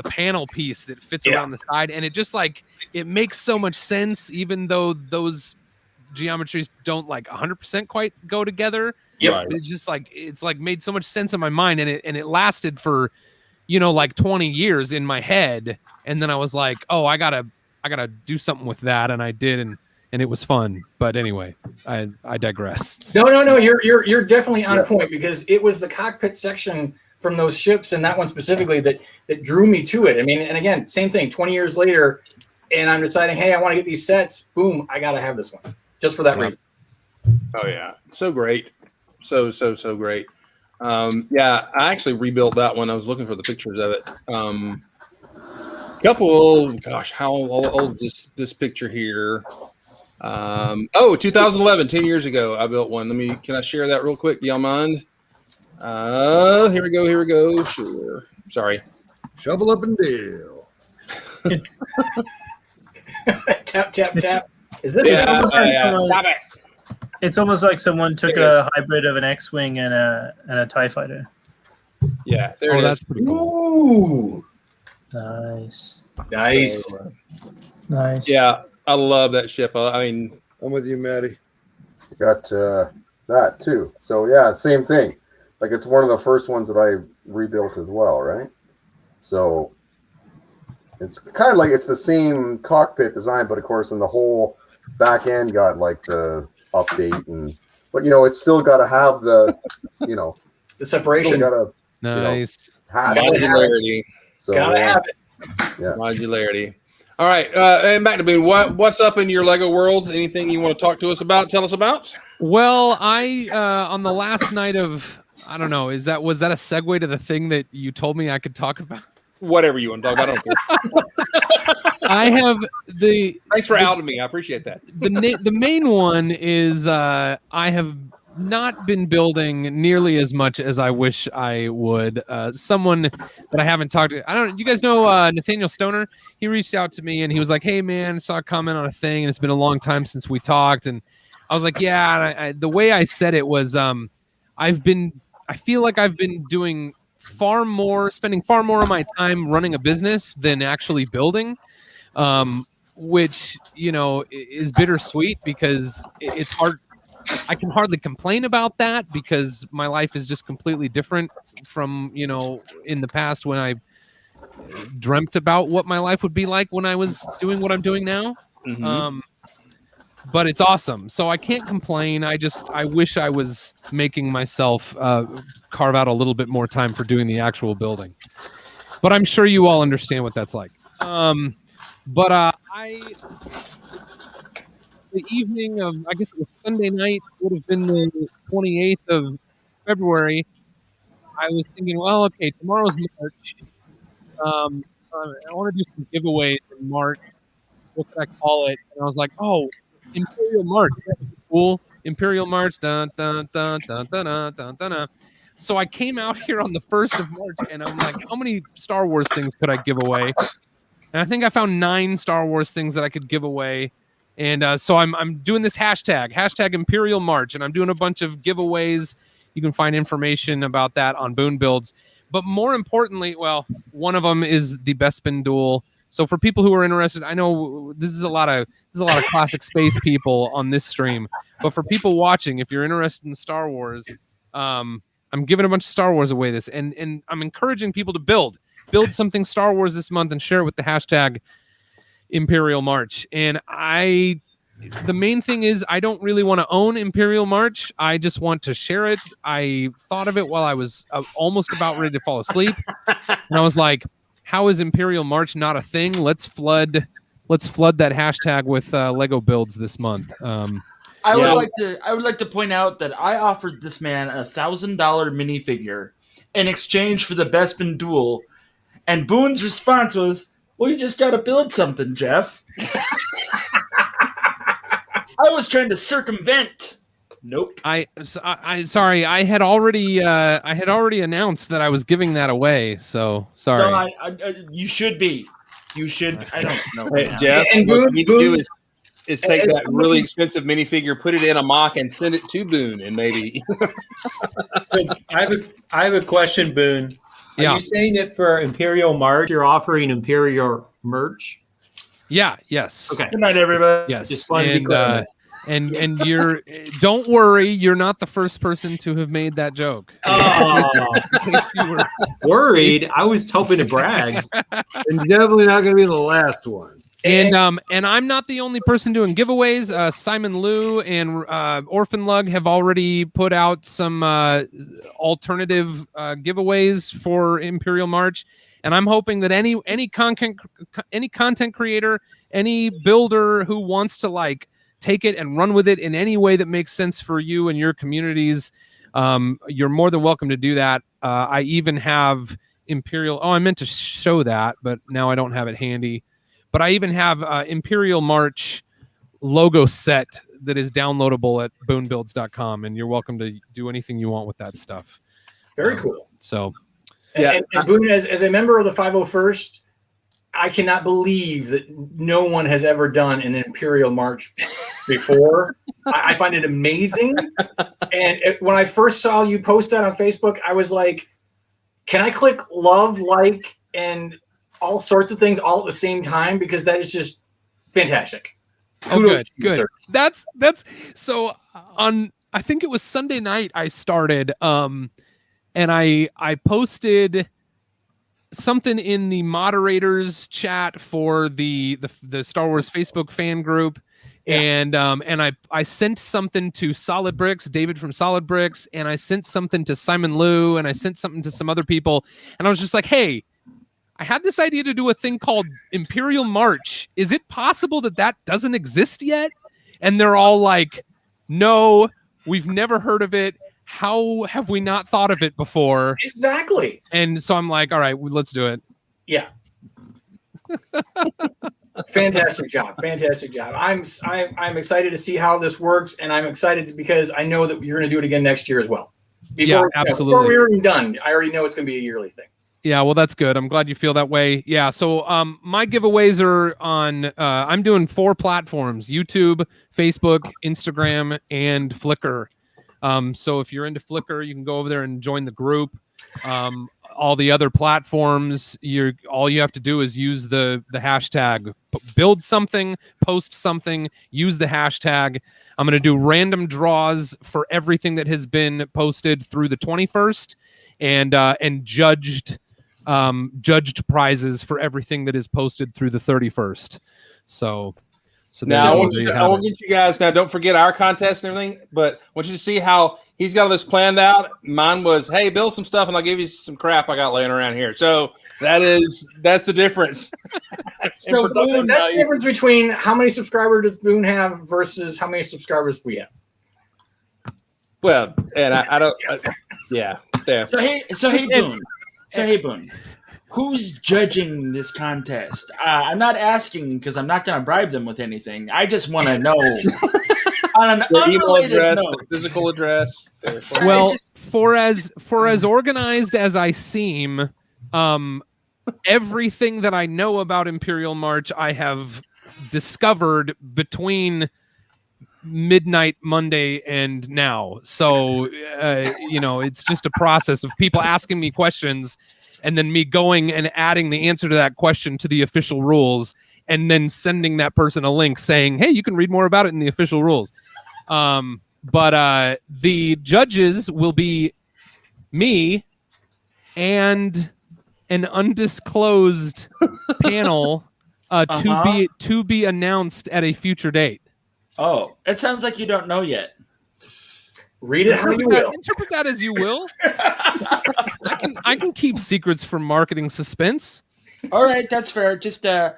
panel piece that fits around the side, and it just it makes so much sense, even though those geometries don't 100% quite go together. Yeah, it's just it's made so much sense in my mind, and it lasted for 20 years in my head, and then I was like, oh, I gotta do something with that, and I did, and and it was fun. But anyway, I digress. No. You're definitely on point, because it was the cockpit section from those ships and that one specifically that drew me to it. I mean, and again, same thing. 20 years later, and I'm deciding, hey, I want to get these sets. Boom, I gotta have this one just for that reason. Oh yeah, so great, so great. Yeah, I actually rebuilt that one. I was looking for the pictures of it. How old is this picture here? 2011, 10 years ago, I built one. Can I share that real quick? Do y'all mind? Here we go. Sure. Sorry. Shovel up and deal. It's tap. Is this? Stop it. It's almost like someone took a hybrid of an X-wing and a TIE fighter. Yeah, there it is. That's pretty cool. Ooh, Nice. Yeah, I love that ship. I mean, I'm with you, Maddie. Got that too. So yeah, same thing. Like it's one of the first ones that I rebuilt as well, right? So it's kind of like it's the same cockpit design, but of course in the whole back end got like the update but it's still got to have the the separation. Nice. modularity. So Gotta have it. Yeah. Modularity. All right, and back to Boone. What's up in your Lego worlds? Anything you want to talk to us about? Tell us about. Well, I on the last night of, I don't know, was that a segue to the thing that you told me I could talk about? Whatever you want to talk about. I don't care. I have Thanks for outing me. I appreciate that. The main one is I have not been building nearly as much as I wish I would. Someone that I haven't talked to, you guys know Nathaniel Stoner? He reached out to me and he was like, hey man, saw a comment on a thing and it's been a long time since we talked. And I was like, yeah. And the way I said it was, I feel like I've been spending far more of my time running a business than actually building, which, is bittersweet because it's hard. I can hardly complain about that because my life is just completely different from, in the past when I dreamt about what my life would be like when I was doing what I'm doing now. Mm-hmm. But it's awesome. So I can't complain. I wish I was making myself carve out a little bit more time for doing the actual building. But I'm sure you all understand what that's like. The evening of, I guess it was Sunday night, would have been the 28th of February. I was thinking, well, okay, tomorrow's March. I want to do some giveaways in March. What can I call it? And I was like, oh, Imperial March. That's cool. Imperial March. Dun, dun, dun, dun, dun, dun, dun, dun, dun. So I came out here on the 1st of March, and I'm like, how many Star Wars things could I give away? And I think I found 9 Star Wars things that I could give away. And so I'm doing this hashtag Imperial March, and I'm doing a bunch of giveaways. You can find information about that on Boone Builds. But more importantly, well, one of them is the Bespin Duel. So for people who are interested, I know this is a lot of classic space people on this stream. But for people watching, if you're interested in Star Wars, I'm giving a bunch of Star Wars away and I'm encouraging people to build something Star Wars this month and share it with the hashtag Imperial March. And the main thing is I don't really want to own Imperial March. I just want to share it. I thought of it while I was almost about ready to fall asleep. And I was like, how is Imperial March not a thing? Let's flood that hashtag with Lego builds this month. I would like to point out that I offered this man a $1,000 minifigure in exchange for the Bespin Duel, and Boone's response was, well, you just got to build something, Jeff. I was trying to circumvent. Nope. Sorry. I had already announced that I was giving that away. So sorry. So you should be. You should. I don't know. Hey, Jeff, what you need to do is take that really expensive minifigure, put it in a mock, and send it to Boone, and maybe. So I have a question, Boone. Are you saying that for Imperial March, you're offering Imperial merch? Yeah. Yes. Okay. Good night, everybody. Yes. Just wanted to be clear. And you're don't worry, you're not the first person to have made that joke. In case you were worried, I was hoping to brag. And definitely not going to be the last one. And I'm not the only person doing giveaways. Simon Liu and Orphan Lug have already put out some alternative giveaways for Imperial March, and I'm hoping that any content creator, any builder who wants to like take it and run with it in any way that makes sense for you and your communities, you're more than welcome to do that. I even have Imperial. Oh, I meant to show that, but now I don't have it handy. But I even have Imperial March logo set that is downloadable at boonbuilds.com, and you're welcome to do anything you want with that stuff. Very cool. So, and Boone, as a member of the 501st, I cannot believe that no one has ever done an Imperial March before. I find it amazing. And when I first saw you post that on Facebook, I was like, can I click love, like, and all sorts of things all at the same time? Because that is just fantastic. Oh, good. That's so on. I think it was Sunday night I started, and I posted something in the moderators chat for the Star Wars Facebook fan group. And I sent something to Solid Bricks, David from Solid Bricks, and I sent something to Simon Liu, and I sent something to some other people, and I was just like, hey, I had this idea to do a thing called Imperial March. Is it possible that doesn't exist yet? And they're all like, no, we've never heard of it. How have we not thought of it before? Exactly. And so I'm like, all right, let's do it. Yeah. Fantastic job. I'm excited to see how this works, and I'm excited because I know that you're going to do it again next year as well. Absolutely. Before we're even done, I already know it's going to be a yearly thing. Yeah, well, that's good. I'm glad you feel that way. Yeah, so my giveaways are on, I'm doing 4 platforms: YouTube, Facebook, Instagram, and Flickr. So if you're into Flickr, you can go over there and join the group. All the other platforms, all you have to do is use the hashtag, build something, post something, use the hashtag. I'm going to do random draws for everything that has been posted through the 21st, and judged prizes for everything that is posted through the 31st. So now I will get you guys. Now, don't forget our contest and everything, but I want you to see how he's got all this planned out. Mine was, hey, build some stuff and I'll give you some crap I got laying around here. So that's the difference. So Boone, that's the difference between how many subscribers does Boone have versus how many subscribers we have. Well, and I don't. Yeah. So hey, Boone. Who's judging this contest? I'm not asking because I'm not going to bribe them with anything. I just want to know on an unrelated address, note. Physical address. Well, for as organized as I seem, everything that I know about Imperial March, I have discovered between midnight Monday and now. So, it's just a process of people asking me questions and then me going and adding the answer to that question to the official rules and then sending that person a link saying, hey, you can read more about it in the official rules. But the judges will be me and an undisclosed panel to be announced at a future date. Oh, it sounds like you don't know yet. Read it how you will. Interpret that as you will. I can keep secrets from marketing suspense. All right, that's fair. Just you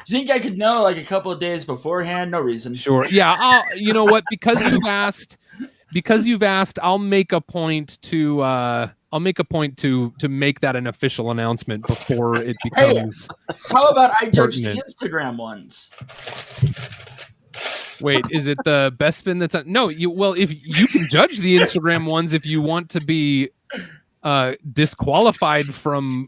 think I could know like a couple of days beforehand? No reason. Sure. Yeah. You know what? Because you've asked, I'll make a point to make that an official announcement before it becomes. Hey, how about I judge pertinent. the Instagram ones? Wait, is it the best spin that's no? If you can judge the Instagram ones if you want to be disqualified from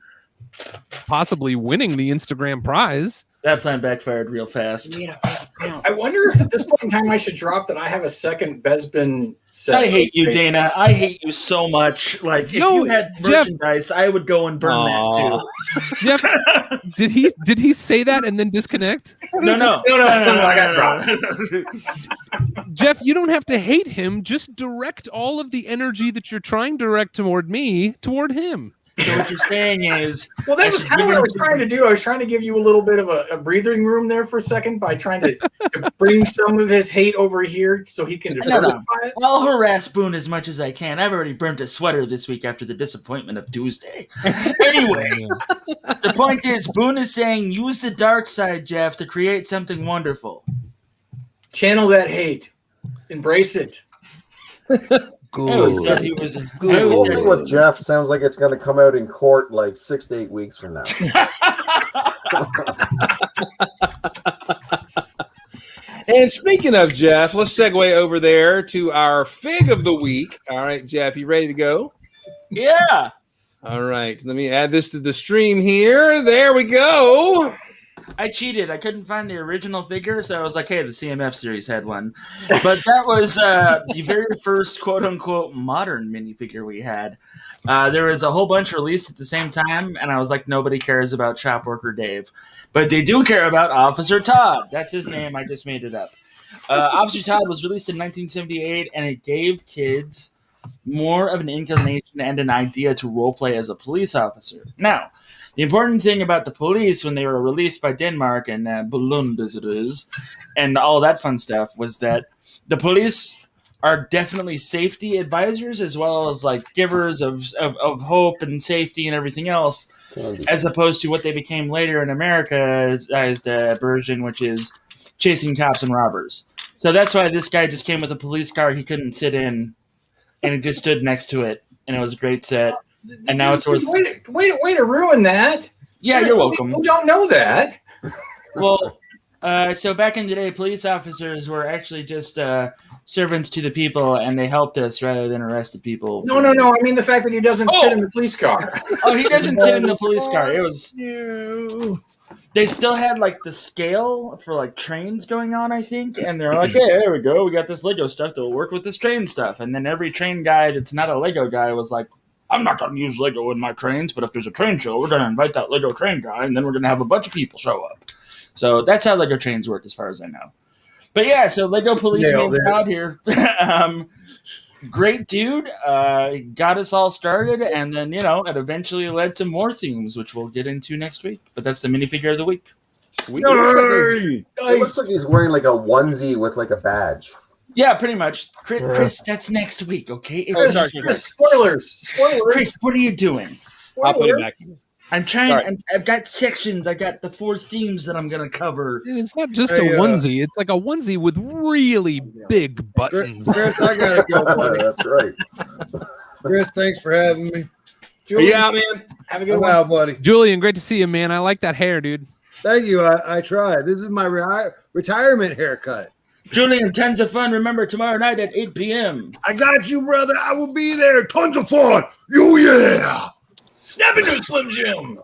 possibly winning the Instagram prize. That plan backfired real fast. Yeah. I wonder if at this point in time I should drop that I have a second Bespin set. I hate you, Dana. I hate you so much. Like, if you had merchandise, I would go and burn that too. Jeff, did he say that and then disconnect? No. I got dropped. Jeff, you don't have to hate him. Just direct all of the energy that you're trying to direct toward me toward him. So what you're saying is, well, that was kind of what I was trying to do. I was trying to give you a little bit of a breathing room there for a second by trying to bring some of his hate over here so he can diversify it. I'll harass Boone as much as I can. I've already burnt a sweater this week after the disappointment of Tuesday. Anyway, the point is, Boone is saying use the dark side, Jeff, to create something wonderful. Channel that hate. Embrace it. The whole thing with Jeff sounds like it's going to come out in court like 6 to 8 weeks from now. And speaking of Jeff, let's segue over there to our fig of the week. All right, Jeff, you ready to go? Yeah. All right, let me add this to the stream here. There we go. I cheated. I couldn't find the original figure, so I was like, hey, the CMF series had one. But that was the very first quote-unquote modern minifigure we had. There was a whole bunch released at the same time, and I was like, nobody cares about Chop Worker Dave. But they do care about Officer Todd. That's his name. I just made it up. Officer Todd was released in 1978, and it gave kids more of an inclination and an idea to roleplay as a police officer. Now, the important thing about the police when they were released by Denmark and Ballunders and all that fun stuff was that the police are definitely safety advisors as well as like givers of hope and safety and everything else, as opposed to what they became later in America as the version, which is chasing cops and robbers. So that's why this guy just came with a police car he couldn't sit in, and it just stood next to it, and it was a great set. And now it's worth. Way to ruin that. Yeah, you're welcome. Who don't know that? Well, so back in the day, police officers were actually just servants to the people, and they helped us rather than arrested people. No. I mean the fact that he doesn't sit in the police car. Oh, he doesn't sit in the police car. It was. They still had like the scale for like trains going on, I think, and they're like, "Hey, there we go. We got this Lego stuff that will work with this train stuff." And then every train guy that's not a Lego guy was like, I'm not going to use Lego in my trains, but if there's a train show, we're going to invite that Lego train guy, and then we're going to have a bunch of people show up. So that's how Lego trains work, as far as I know. But yeah, so Lego Policeman Todd here. Great dude. Got us all started, and then, it eventually led to more themes, which we'll get into next week. But that's the minifigure of the week. It looks like he's wearing like a onesie with like a badge. Yeah, pretty much. Chris, that's next week, okay? Spoilers. Chris, what are you doing? I'll put it back. I'm trying. I've got sections. I got the 4 themes that I'm going to cover. It's not just a onesie. It's like a onesie with really big buttons. Chris, I gotta go, buddy. That's right. Chris, thanks for having me. Julian, Yeah, man. have a good Wow, one. buddy. Julian, great to see you, man. I like that hair, dude. Thank you. I tried. This is my retirement haircut. Julian, tons of fun. Remember, tomorrow night at 8 p.m. I got you, brother. I will be there. Tons of fun. Yeah. Snap into Slim Jim.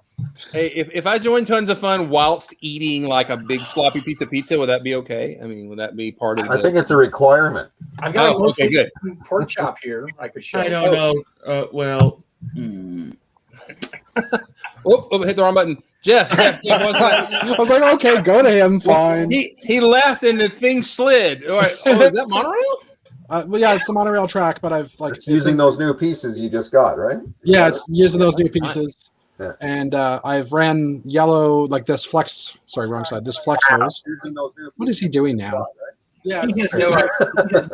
Hey, if I join Tons of Fun whilst eating like a big sloppy piece of pizza, would that be okay? I mean, would that be part of I think it's a requirement. I've got okay, good. pork chop here. I could show. I don't know. Hit the wrong button. Jeff I was like, okay, go to him. Fine. He left and the thing slid. All right. Oh, is that monorail? Well, yeah, it's the monorail track, but I've It's using those new pieces you just got, right? Yeah, it's using those new pieces. Yeah. And I've ran yellow, like this flex. Sorry, wrong side. This flex hose. What is he doing now? Yeah,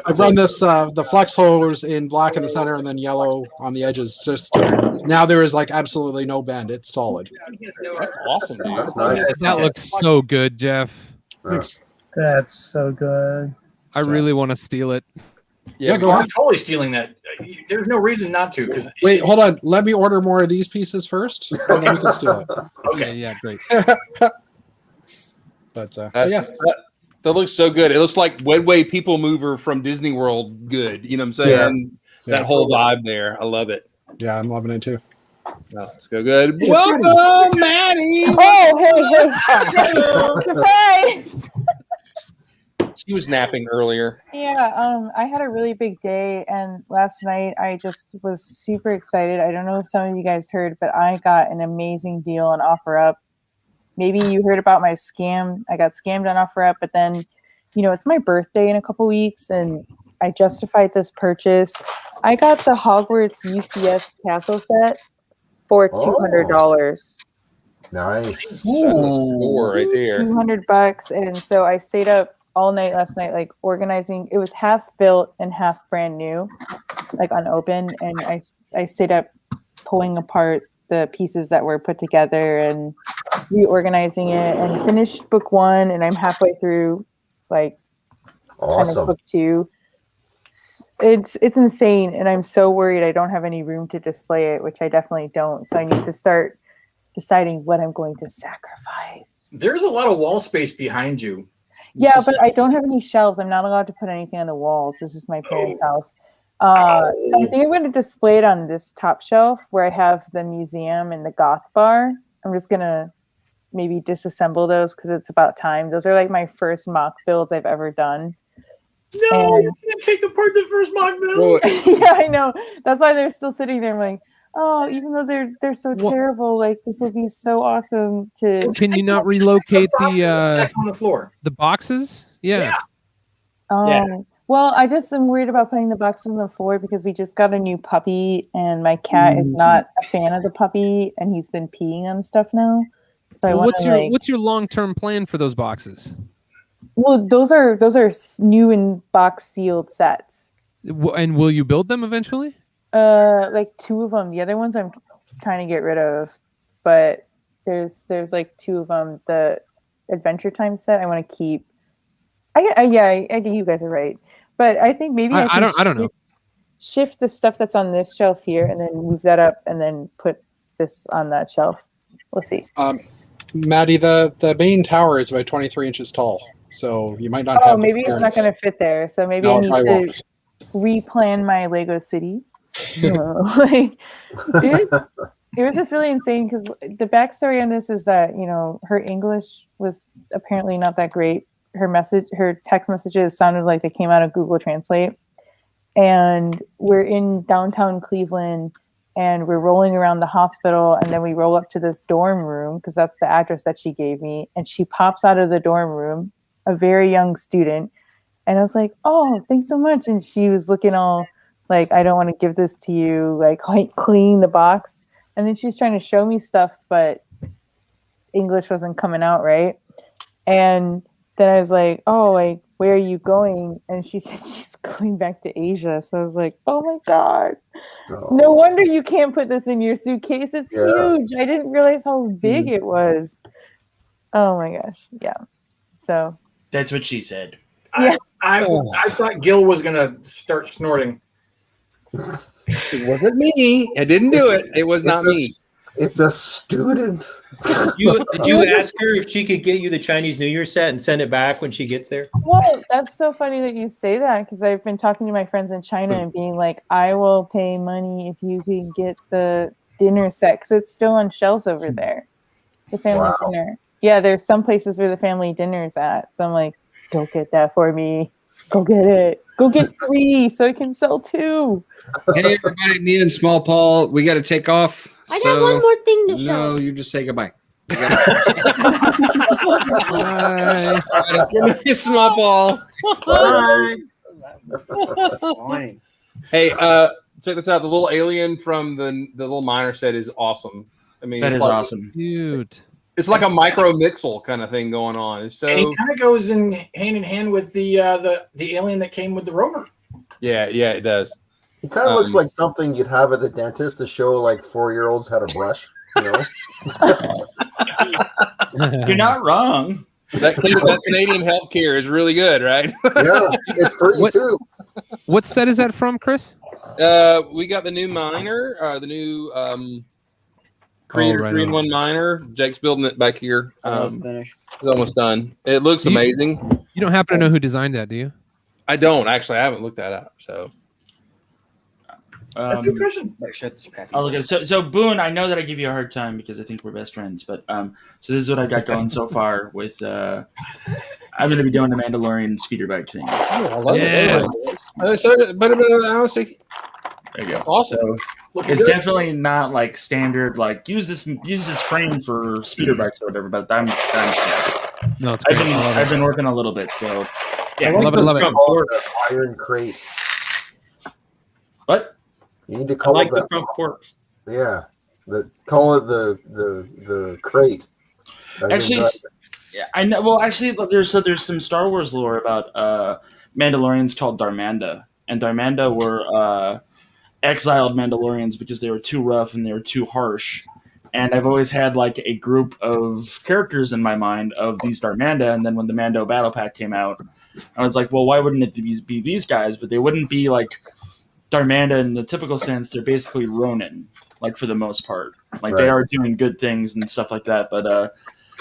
I've run this the flex hose in black in the center and then yellow on the edges. Just now there is like absolutely no bend. It's solid. That's awesome, dude. That's nice. That looks so good, Jeff. Thanks. That's so good. I really want to steal it. Yeah, go on. I'm totally stealing that. There's no reason not to. Because Wait, hold on. Let me order more of these pieces first, and then we can steal it. Okay. Yeah, great. But Yeah. That looks so good. It looks like Wedway People Mover from Disney World. Good. You know what I'm saying? Yeah. That whole vibe there. I love it. Yeah, I'm loving it too. Let's go good. Welcome, Maddie. Oh, hey. Surprise. She was napping earlier. Yeah, I had a really big day, and last night I just was super excited. I don't know if some of you guys heard, but I got an amazing deal on OfferUp. Maybe you heard about my scam. I got scammed on OfferUp, but then, it's my birthday in a couple weeks, and I justified this purchase. I got the Hogwarts UCS castle set, for $200. Nice. That's a score right there. $200, and so I stayed up all night last night, like organizing. It was half built and half brand new, like unopened, and I stayed up pulling apart the pieces that were put together and reorganizing it, and finished book 1, and I'm halfway through, like, kind of book 2. It's insane, and I'm so worried I don't have any room to display it, which I definitely don't. So I need to start deciding what I'm going to sacrifice. There's a lot of wall space behind you. Yeah, but I don't have any shelves. I'm not allowed to put anything on the walls. This is my parents' house. So I think I'm going to display it on this top shelf where I have the museum and the goth bar. I'm just going to maybe disassemble those because it's about time. Those are like my first mock builds I've ever done. No, you can't take apart the first mock build. Yeah, I know. That's why they're still sitting there. I'm like, oh, even though they're so terrible, like this will be so awesome to. Can you not relocate back on the floor? The boxes? Yeah. Well, I just am worried about putting the boxes on the floor because we just got a new puppy, and my cat is not a fan of the puppy, and he's been peeing on stuff now. So what's your long-term plan for those boxes? Well, those are new and box sealed sets. And will you build them eventually? Like 2 of them. The other ones I'm trying to get rid of, but there's like 2 of them. The Adventure Time set I want to keep. I you guys are right, but I think maybe I don't know. Shift the stuff that's on this shelf here, and then move that up, and then put this on that shelf. We'll see. Maddie, the main tower is about 23 inches tall, so you might not. Oh, maybe it's not going to fit there. So maybe I need to replan my Lego city. Like it was just really insane because the backstory on this is that her English was apparently not that great. Her text messages sounded like they came out of Google Translate, and we're in downtown Cleveland, and we're rolling around the hospital, and then we roll up to this dorm room because that's the address that she gave me, and she pops out of the dorm room, a very young student, and I was like, oh, thanks so much, and she was looking all like, I don't want to give this to you, like clean the box. And then she was trying to show me stuff, but English wasn't coming out right. And then I was like, oh, like, where are you going? And she said she's going back to Asia. So I was like, oh my God. No wonder you can't put this in your suitcase. It's huge. I didn't realize how big it was. Oh my gosh. Yeah. So that's what she said. Yeah. I thought Gil was going to start snorting. It wasn't me. I didn't do it. It was not me. It's a student. Did you ask her if she could get you the Chinese New Year set and send it back when she gets there? Well, that's so funny that you say that because I've been talking to my friends in China and being like, I will pay money if you can get the dinner set because it's still on shelves over there. The family dinner. Yeah, there's some places where the family dinner's at. So I'm like, go get that for me. Go get it. Go get 3 so I can sell 2. Hey, everybody, me and Small Paul, we got to take off. I got one more thing to show. No, you just say goodbye. Give me a Small Paul. Bye. Hey, check this out. The little alien from the little miner set is awesome. I mean, that is like, awesome, dude. It's like a micro mixel kind of thing going on. It's so. And it kind of goes hand in hand with the alien that came with the rover. Yeah, it does. He kind of looks like something you'd have at the dentist to show like 4-year-olds how to brush. You're not wrong. That Canadian healthcare is really good, right? Yeah, it's free too. What set is that from, Chris? We got the new miner, the new Creator 3-in-1 miner. Jake's building it back here. It's almost done. It looks amazing. You don't happen to know who designed that, do you? I don't actually. I haven't looked that up. So that's a good question. I'll look at it. So Boone, I know that I give you a hard time because I think we're best friends, but so this is what I got going so far with I'm going to be doing the Mandalorian speeder bike thing. Oh, I love it. There you go. Awesome. So, it's definitely not like standard, like use this frame for speeder bikes or whatever, but I'm no, it's I've been working a little bit, so yeah, I love it. Iron crate. What? You need to call the that front forks. Yeah, Call it the crate. Actually, yeah, I know. Well, actually, there's some Star Wars lore about Mandalorians called Darmanda, and Darmanda were exiled Mandalorians because they were too rough and they were too harsh. And I've always had like a group of characters in my mind of these Darmanda, and then when the Mando Battle Pack came out, I was like, well, why wouldn't it be these guys? But they wouldn't be like Darmanda in the typical sense. They're basically Ronin, like for the most part. Like they are doing good things and stuff like that. But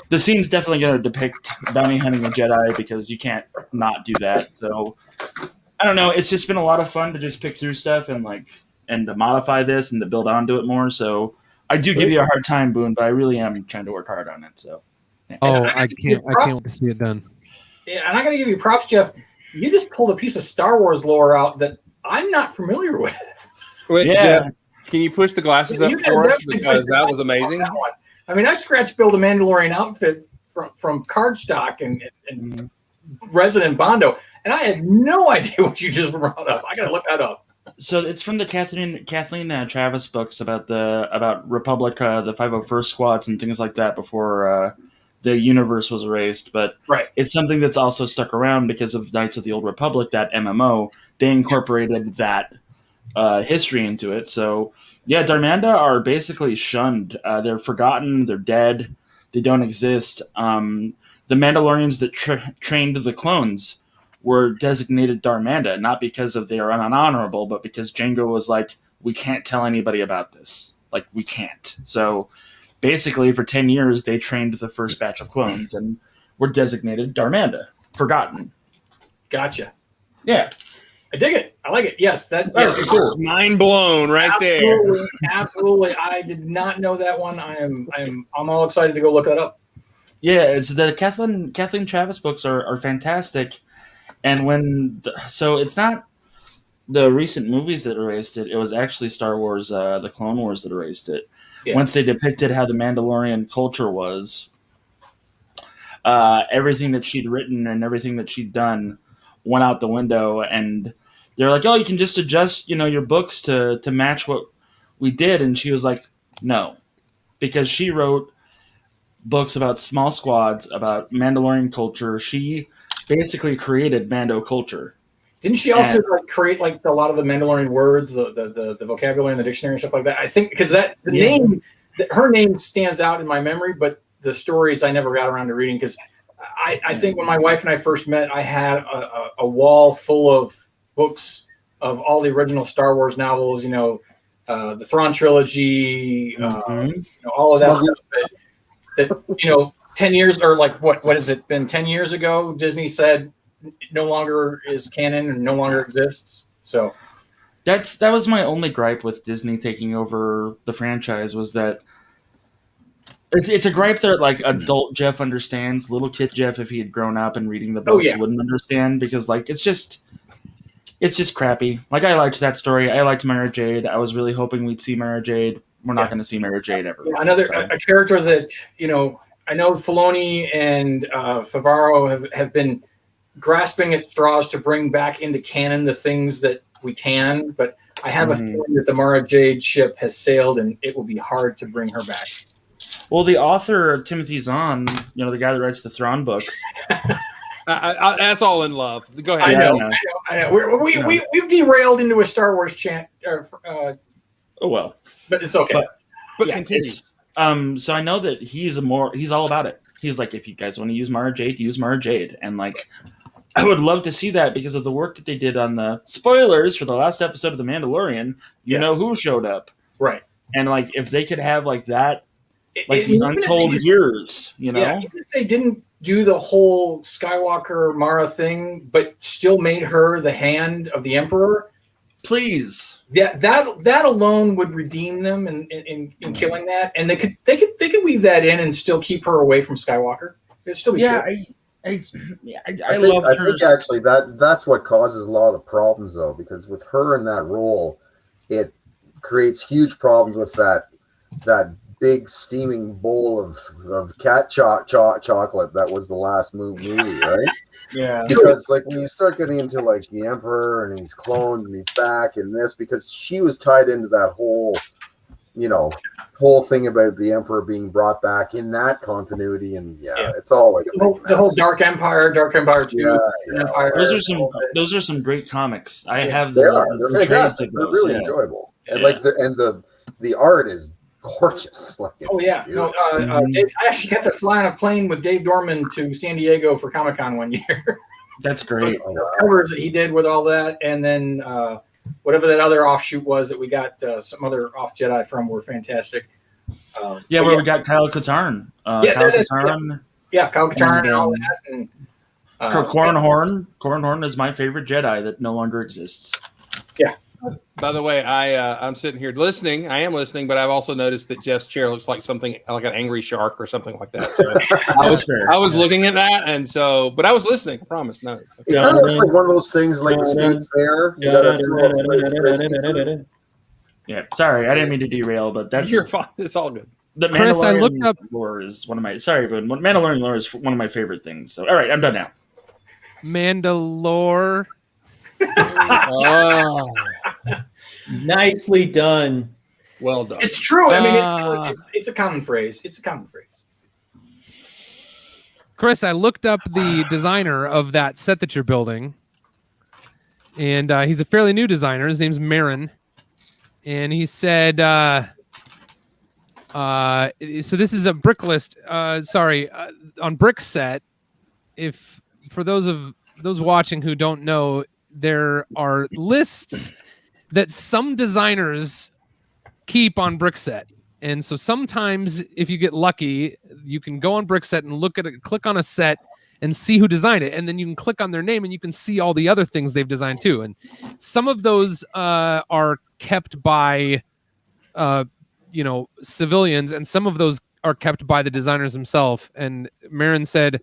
the scene's definitely going to depict bounty hunting a Jedi because you can't not do that. So I don't know. It's just been a lot of fun to just pick through stuff and to modify this and to build onto it more. So I do give you a hard time, Boone, but I really am trying to work hard on it. So, yeah. I can't wait to see it done. Yeah, and I got to give you props, Jeff. You just pulled a piece of Star Wars lore out that I'm not familiar with. Wait, Jeff, can you push the glasses up for us because that was amazing? I mean, I scratch build a Mandalorian outfit from cardstock and Resident Bondo, and I had no idea what you just brought up. I got to look that up. So it's from the Kathleen Travis books about Republic, the 501st squads and things like that before the universe was erased. But it's something that's also stuck around because of Knights of the Old Republic, that MMO. They incorporated that history into it. So yeah, Darmanda are basically shunned. They're forgotten. They're dead. They don't exist. The Mandalorians that trained the clones were designated Darmanda, not because of they are unhonorable, but because Jango was like, we can't tell anybody about this. Like, we can't. So basically, for 10 years, they trained the first batch of clones and were designated Darmanda, forgotten. Gotcha. Yeah. I dig it. I like it. Yes, that's cool. Mind blown right there. Absolutely. I did not know that one. I'm all excited to go look that up. Yeah, it's the Kathleen Travis books are fantastic. And so it's not the recent movies that erased it. It was actually Star Wars, the Clone Wars that erased it. Yeah. Once they depicted how the Mandalorian culture was, everything that she'd written and everything that she'd done went out the window. And they're like, oh, you can just adjust, your books to match what we did. And she was like, no, because she wrote books about small squads, about Mandalorian culture. She basically created Mando culture. Didn't she also create a lot of the Mandalorian words, the vocabulary in the dictionary and stuff like that? I think because her name stands out in my memory, but the stories I never got around to reading because I think when my wife and I first met, I had a wall full of books of all the original Star Wars novels, the Thrawn trilogy, all of that stuff. That 10 years or what has it been? 10 years ago, Disney said no longer is canon and no longer exists. So that was my only gripe with Disney taking over the franchise was that it's a gripe that adult Jeff understands. Little kid Jeff, if he had grown up and reading the books, wouldn't understand because it's just crappy. I liked that story. I liked Mara Jade. I was really hoping we'd see Mara Jade. We're not going to see Mara Jade ever. A character that I know Filoni and Favreau have been grasping at straws to bring back into canon the things that we can, but I have a feeling that the Mara Jade ship has sailed and it will be hard to bring her back. Well, the author, Timothy Zahn, the guy that writes the Thrawn books. That's all in love. Go ahead. I know. We've derailed into a Star Wars chant. Oh, well. But it's okay. But continue. So I know that he's all about it. He's like, if you guys want to use Mara Jade, use Mara Jade. And I would love to see that because of the work that they did on the spoilers for the last episode of The Mandalorian. You know who showed up. Right. And if they could have that, the untold years, Yeah, even if they didn't do the whole Skywalker Mara thing, but still made her the hand of the Emperor. Please. Yeah, that alone would redeem them in killing that, and they could weave that in and still keep her away from Skywalker. It'd still be cool. I think actually that's what causes a lot of the problems though, because with her in that role, it creates huge problems with that big steaming bowl of cat chocolate that was the last movie, right? Yeah, because when you start getting into the Emperor and he's cloned and he's back and this, because she was tied into that whole whole thing about the Emperor being brought back in that continuity, and it's all like the whole Dark Empire 2. Empire. Those are some great comics. I have They them. are. They're fantastic. They're really enjoyable, and the art is gorgeous. Like, oh yeah, Dave, I actually got to fly on a plane with Dave Dorman to San Diego for Comic-Con one year. That's great. Those covers that he did with all that, and then whatever that other offshoot was that we got some other off Jedi from were fantastic. Where we got Kyle Katarn. Kyle Katarn and all that, and Corran Horn. Corran Horn is my favorite Jedi that no longer exists. Yeah. By the way, I'm sitting here listening. I am listening, but I've also noticed that Jeff's chair looks like something like an angry shark or something like that. So I was looking at that, and so, but I was listening. I promise. No, it kind of looks like one of those things like the state fair. Yeah, sorry, I didn't mean to derail, but that's you're fine. It's all good. The Chris, I looked up lore is one of my but Mandalorian lore is one of my favorite things. So all right, I'm done now. Mandalore. Oh. Nicely done. Well done. It's true. I mean, it's a common phrase. It's a common phrase. Chris, I looked up the designer of that set that you're building, and he's a fairly new designer. His name's Marin, and he said, so this is a brick list. On Brickset. If for those watching who don't know, there are lists that some designers keep on Brickset. And so sometimes if you get lucky, you can go on Brickset and look at it, click on a set and see who designed it. And then you can click on their name and you can see all the other things they've designed too. And some of those are kept by, civilians, and some of those are kept by the designers themselves. And Marin said,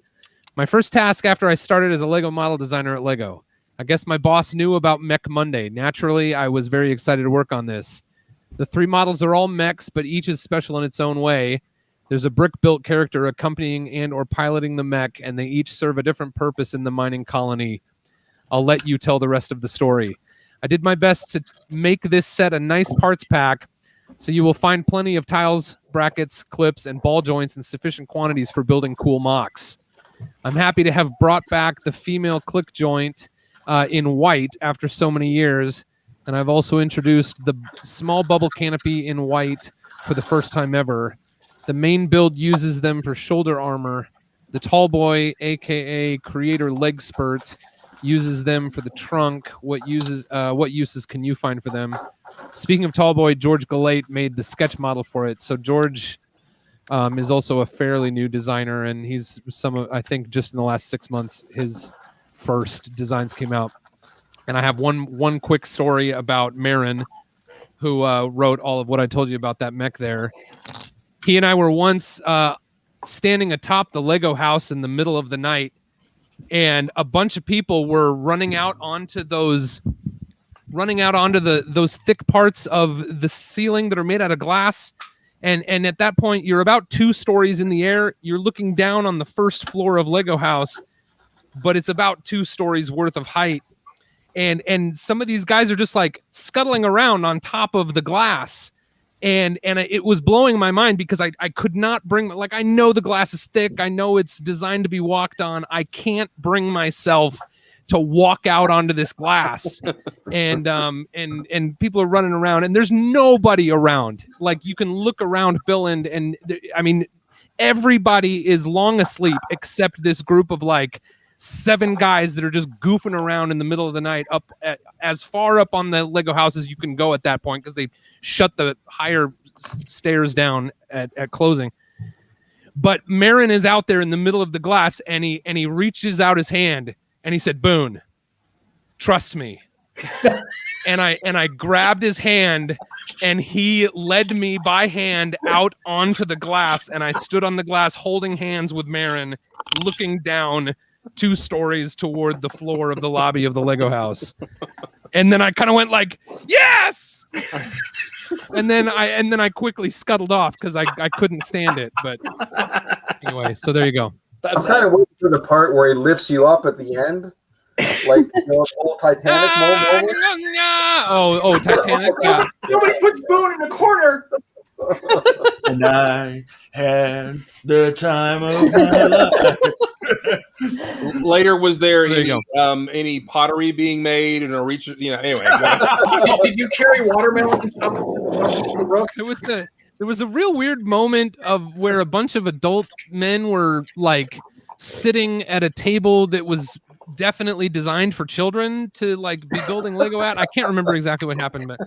"My first task after I started as a Lego model designer at Lego. I guess my boss knew about Mech Monday. Naturally, I was very excited to work on this. The 3 models are all mechs, but each is special in its own way. There's a brick-built character accompanying and or piloting the mech, and they each serve a different purpose in the mining colony. I'll let you tell the rest of the story. I did my best to make this set a nice parts pack, so you will find plenty of tiles, brackets, clips, and ball joints in sufficient quantities for building cool mocks. I'm happy to have brought back the female click joint in white after so many years, and I've also introduced the small bubble canopy in white for the first time ever. The main build uses them for shoulder armor. The tall boy, aka Creator Leg Spurt, uses them for the trunk. What uses can you find for them? Speaking of tall boy, George Galate made the sketch model for it. So George is also a fairly new designer, and he's I think just in the last 6 months, his first designs came out. And I have one quick story about Marin, who wrote all of what I told you about that mech there. He and I were once standing atop the Lego house in the middle of the night, and a bunch of people were running out onto those thick parts of the ceiling that are made out of glass. And at that point, you're about 2 stories in the air. You're looking down on the first floor of Lego house, but it's about 2 stories worth of height. And some of these guys are just like scuttling around on top of the glass. And it was blowing my mind because I could not bring, like, I know the glass is thick. I know it's designed to be walked on. I can't bring myself to walk out onto this glass. and people are running around and there's nobody around. Like, you can look around Billund and I mean, everybody is long asleep except this group of like 7 guys that are just goofing around in the middle of the night as far up on the Lego house as you can go at that point, because they shut the higher stairs down at closing. But Marin is out there in the middle of the glass, and he reaches out his hand and he said, "Boone, trust me." and I grabbed his hand, and he led me by hand out onto the glass, and I stood on the glass holding hands with Marin, looking down 2 stories toward the floor of the lobby of the Lego house. And then I kind of went like, "Yes!" and then I quickly scuttled off because I couldn't stand it. But anyway, so there you go. I'm kind of waiting for the part where he lifts you up at the end. Like, old Titanic moment. Oh, Titanic. Yeah. Nobody puts Boone in the corner. And I had the time of my life. Later, was there any pottery being made and a reach? Anyway. Did you carry watermelons up the roof? There was a real weird moment of where a bunch of adult men were like sitting at a table that was definitely designed for children to like be building Lego at. I can't remember exactly what happened, but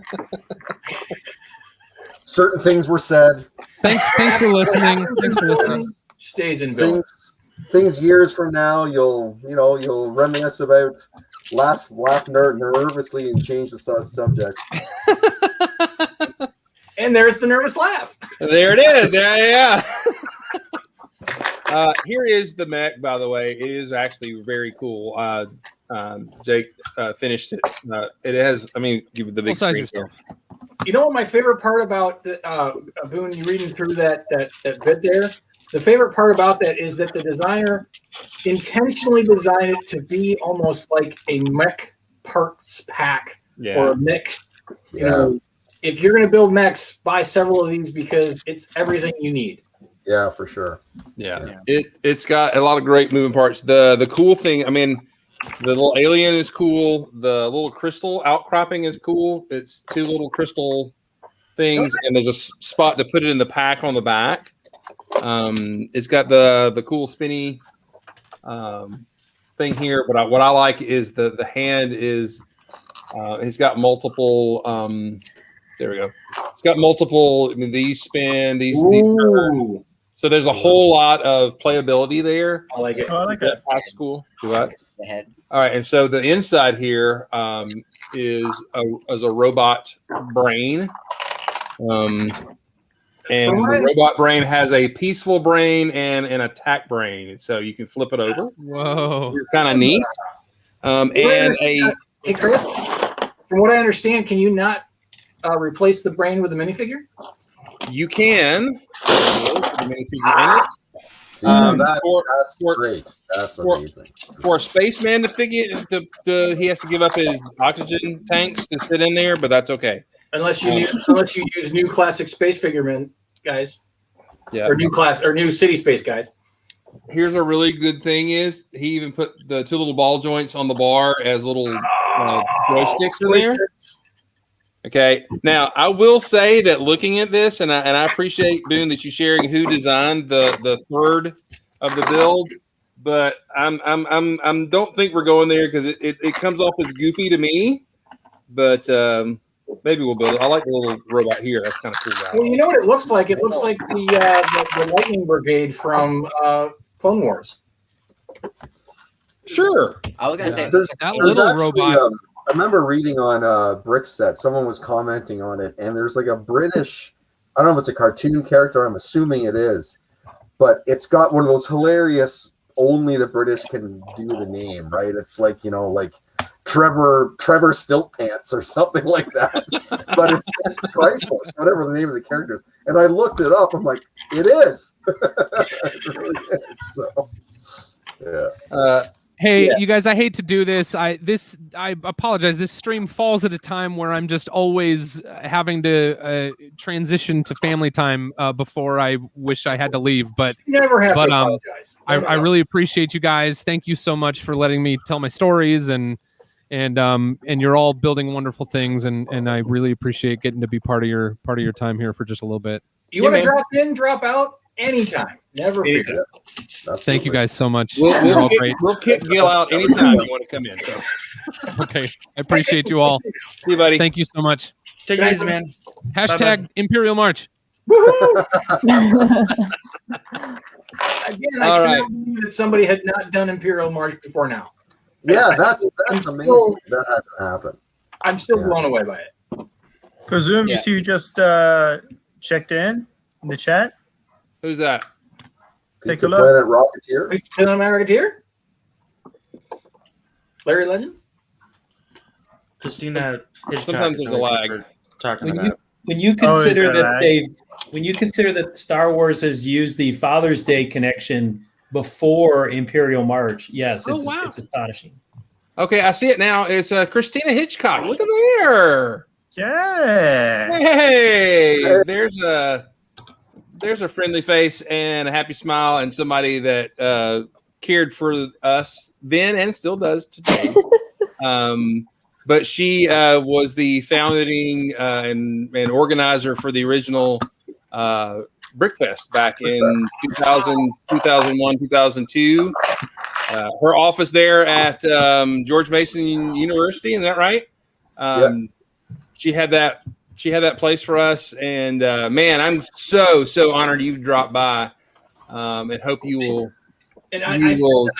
certain things were said. Thanks for listening. Thanks for listening. Stays in village. Things years from now, you'll reminisce about, laugh nervously and change the subject. And there's the nervous laugh. There it is. Yeah. Here is the mech, by the way. It is actually very cool. Jake finished it. It has, give it the big screen here. You know what my favorite part about Boone, you reading through that bit there? The favorite part about that is that the designer intentionally designed it to be almost like a mech parts pack or a mech. You know, if you're going to build mechs, buy several of these because it's everything you need. Yeah, for sure. Yeah. It's got a lot of great moving parts. The cool thing, the little alien is cool. The little crystal outcropping is cool. It's two little crystal things, and there's a spot to put it in the pack on the back. It's got the cool spinny thing here, but what I like is the hand is it's got multiple. There we go. It's got multiple. These spin, these turn. So there's a whole lot of playability there. I like it. I like it. That's cool. Do what? The head. All right, and so the inside here is a robot brain. And the robot brain has a peaceful brain and an attack brain, so you can flip it over. Whoa, it's kind of neat. Hey Chris, from what I understand, can you not replace the brain with a minifigure? You can. That's great. That's amazing. For a spaceman to figure, he has to give up his oxygen tanks to sit in there, but that's okay. Unless you use new classic space figure guys. Yeah. Or new city space guys. Here's a really good thing is he even put the two little ball joints on the bar as little joysticks in there. Okay. Now I will say that looking at this, and I appreciate Boone that you sharing who designed the third of the build, but I'm don't think we're going there because it comes off as goofy to me, but maybe we'll build it. I like the little robot here. That's kind of cool. Well, you know what it looks like? It looks like the Lightning Brigade from Clone Wars. Sure. I was gonna say There's little actually, robot. I remember reading on Brickset, someone was commenting on it, and there's like a British, I don't know if it's a cartoon character, I'm assuming it is, but it's got one of those hilarious, only the British can do the name, right? It's like, like Trevor Stilt Pants or something like that, but it's priceless, whatever the name of the character is. And I looked it up, I'm like, it is. It really is, so, yeah. Hey, you guys, I hate to do this. I apologize. This stream falls at a time where I'm just always having to transition to family time before I wish I had to leave. But never have to apologize. I really appreciate you guys. Thank you so much for letting me tell my stories, and you're all building wonderful things, and I really appreciate getting to be part of your time here for just a little bit. You want to drop in, drop out anytime. Never forget. Thank you guys so much. We'll kick Gil out anytime you want to come in. So. Okay. I appreciate you all. See you, buddy. Thank you so much. Take it easy, man. Hashtag Bye-bye. Imperial March. Again, All right. cannot believe that somebody had not done Imperial March before now. Yeah, that's amazing. That hasn't happened. I'm still blown away by it. Presume you see you just checked in the chat. Who's that? Take a look. Planet Rocketeer. Pizza Planet Rocketeer? Larry Legend? Christina Hitchcock Sometimes is there's a really lag. good for talking When about. you Oh, consider is that that right? when you consider that Star Wars has used the Father's Day connection before Imperial March, yes, it's astonishing. Okay, I see it now. It's Christina Hitchcock. Look at there. Yeah. Hey, there's a friendly face and a happy smile and somebody that cared for us then and still does today. But she was the founding and organizer for the original Brickfest back in 2000, 2001, 2002. Her office there at George Mason University, is that right? She had that place for us, and man, I'm so honored you dropped by, and hope you will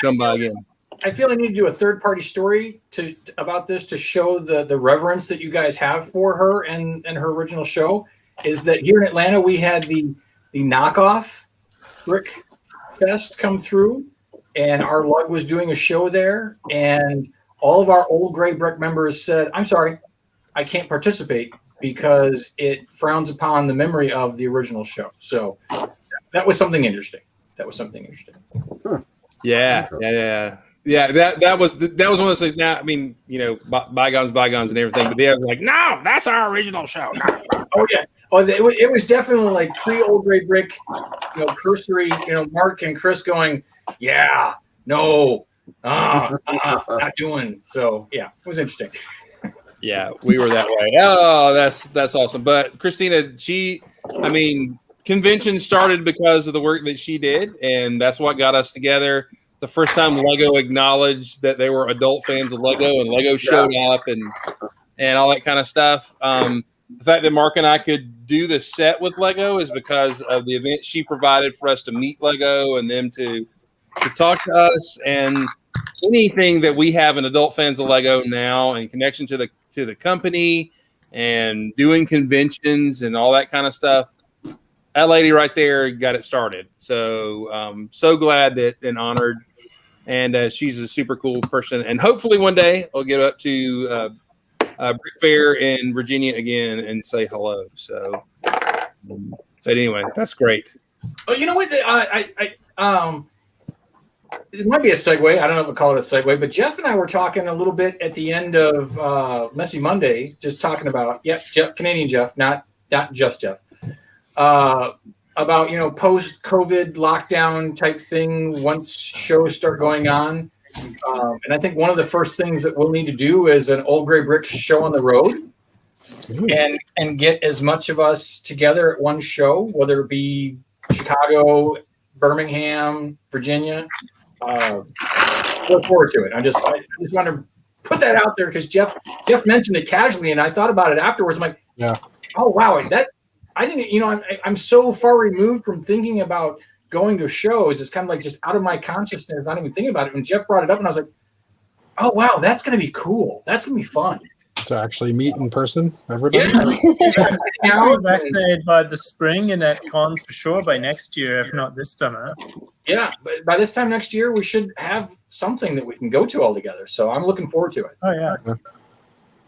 come by again. I feel I need to do a third-party story about this to show the reverence that you guys have for her and her original show. Is that here in Atlanta we had the knockoff Brick Fest come through, and our lug was doing a show there, and all of our old Gray Brick members said, "I'm sorry, I can't participate because it frowns upon the memory of the original show." So that was something interesting. Yeah. That was one of those things. Now, I mean, bygones and everything, but they was like, "No, that's our original show." Oh yeah. Oh, it was definitely like pre-old Gray Brick, cursory, Mark and Chris going, "Yeah, no, not doing." So yeah, it was interesting. Yeah, we were that way. Oh, that's awesome. But Christina, convention started because of the work that she did, and that's what got us together. The first time Lego acknowledged that they were adult fans of Lego, and Lego showed up and all that kind of stuff. The fact that Mark and I could do the set with Lego is because of the event she provided for us to meet Lego and them to talk to us, and anything that we have in adult fans of Lego now and connection to the company and doing conventions and all that kind of stuff. That lady right there got it started. So so glad and honored. And she's a super cool person. And hopefully one day I'll get up to Brick Fair in Virginia again and say hello. So, but anyway, that's great. Oh, you know what? It might be a segue. I don't know if I call it a segue, but Jeff and I were talking a little bit at the end of Messy Monday, just talking about Jeff, Canadian Jeff, not just Jeff, about post-COVID lockdown type thing once shows start going on, and I think one of the first things that we'll need to do is an Old Gray Brick show on the road, and get as much of us together at one show, whether it be Chicago, Birmingham, Virginia. Look forward to it. I just want to put that out there because Jeff mentioned it casually, and I thought about it afterwards. I'm like, oh wow, that I didn't. I'm so far removed from thinking about going to shows. It's kind of like just out of my consciousness, not even thinking about it. When Jeff brought it up, and I was like, oh wow, that's gonna be cool. That's gonna be fun to actually meet in person. Everybody. Yeah, we're vaccinated by the spring and at cons for sure by next year, if not this summer. Yeah, but by this time next year, we should have something that we can go to all together. So I'm looking forward to it. Oh yeah.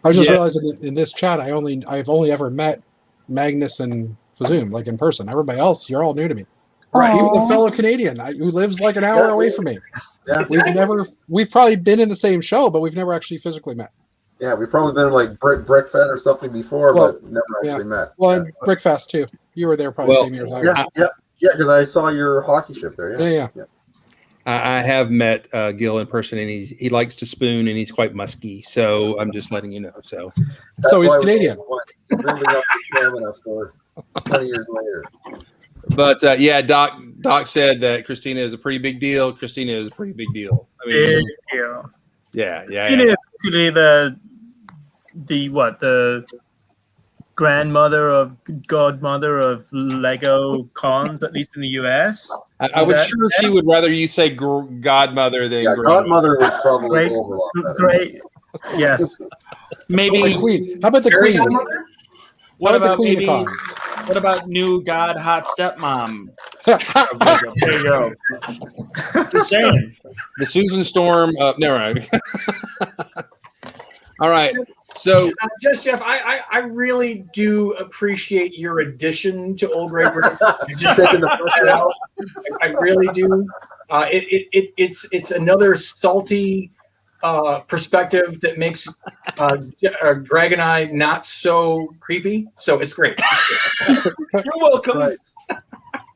I was just realizing in this chat, I've only ever met Magnus and Fazoom, like in person. Everybody else, you're all new to me. Right. Even the fellow Canadian who lives like an hour away from me. Yeah. We've probably been in the same show, but we've never actually physically met. Yeah, we've probably been like Brickfest or something before, but never actually met. Well, and Brickfest too. You were there probably the same year as I was. Yeah, because I saw your hockey ship there. Yeah. I have met Gil in person, and he likes to spoon, and he's quite musky. So I'm just letting you know. So he's Canadian. Building up the stamina for 20 years later. But Doc said that Christina is a pretty big deal. Christina is a pretty big deal. I mean, big deal. Yeah. Christina is basically the godmother of Lego cons, at least in the US. I was sure she would rather you say godmother than godmother would probably go over a lot better. Great. Yes. Maybe queen. How about the queen? What about maybe? What about new god hot stepmom? There you go. Just saying. The Susan Storm. Never mind. All right. So, just Jeff, I really do appreciate your addition to Old Gray Brick. I really do. It's another salty perspective that makes Greg and I not so creepy. So it's great. You're welcome. Right.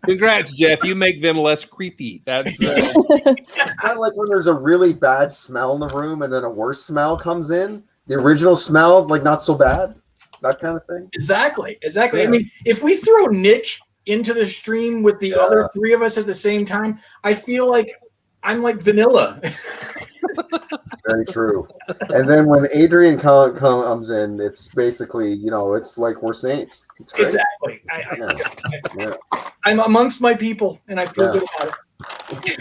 Congrats, Jeff. You make them less creepy. That's It's kind of like when there's a really bad smell in the room and then a worse smell comes in. The original smell, like not so bad. That kind of thing. Exactly. Yeah. Yeah. I mean, if we throw Nick into the stream with the other three of us at the same time, I feel like I'm like vanilla. Very true. And then when Adrian comes in, it's basically, it's like we're saints. It's great. Exactly. I'm amongst my people, and I feel good about it.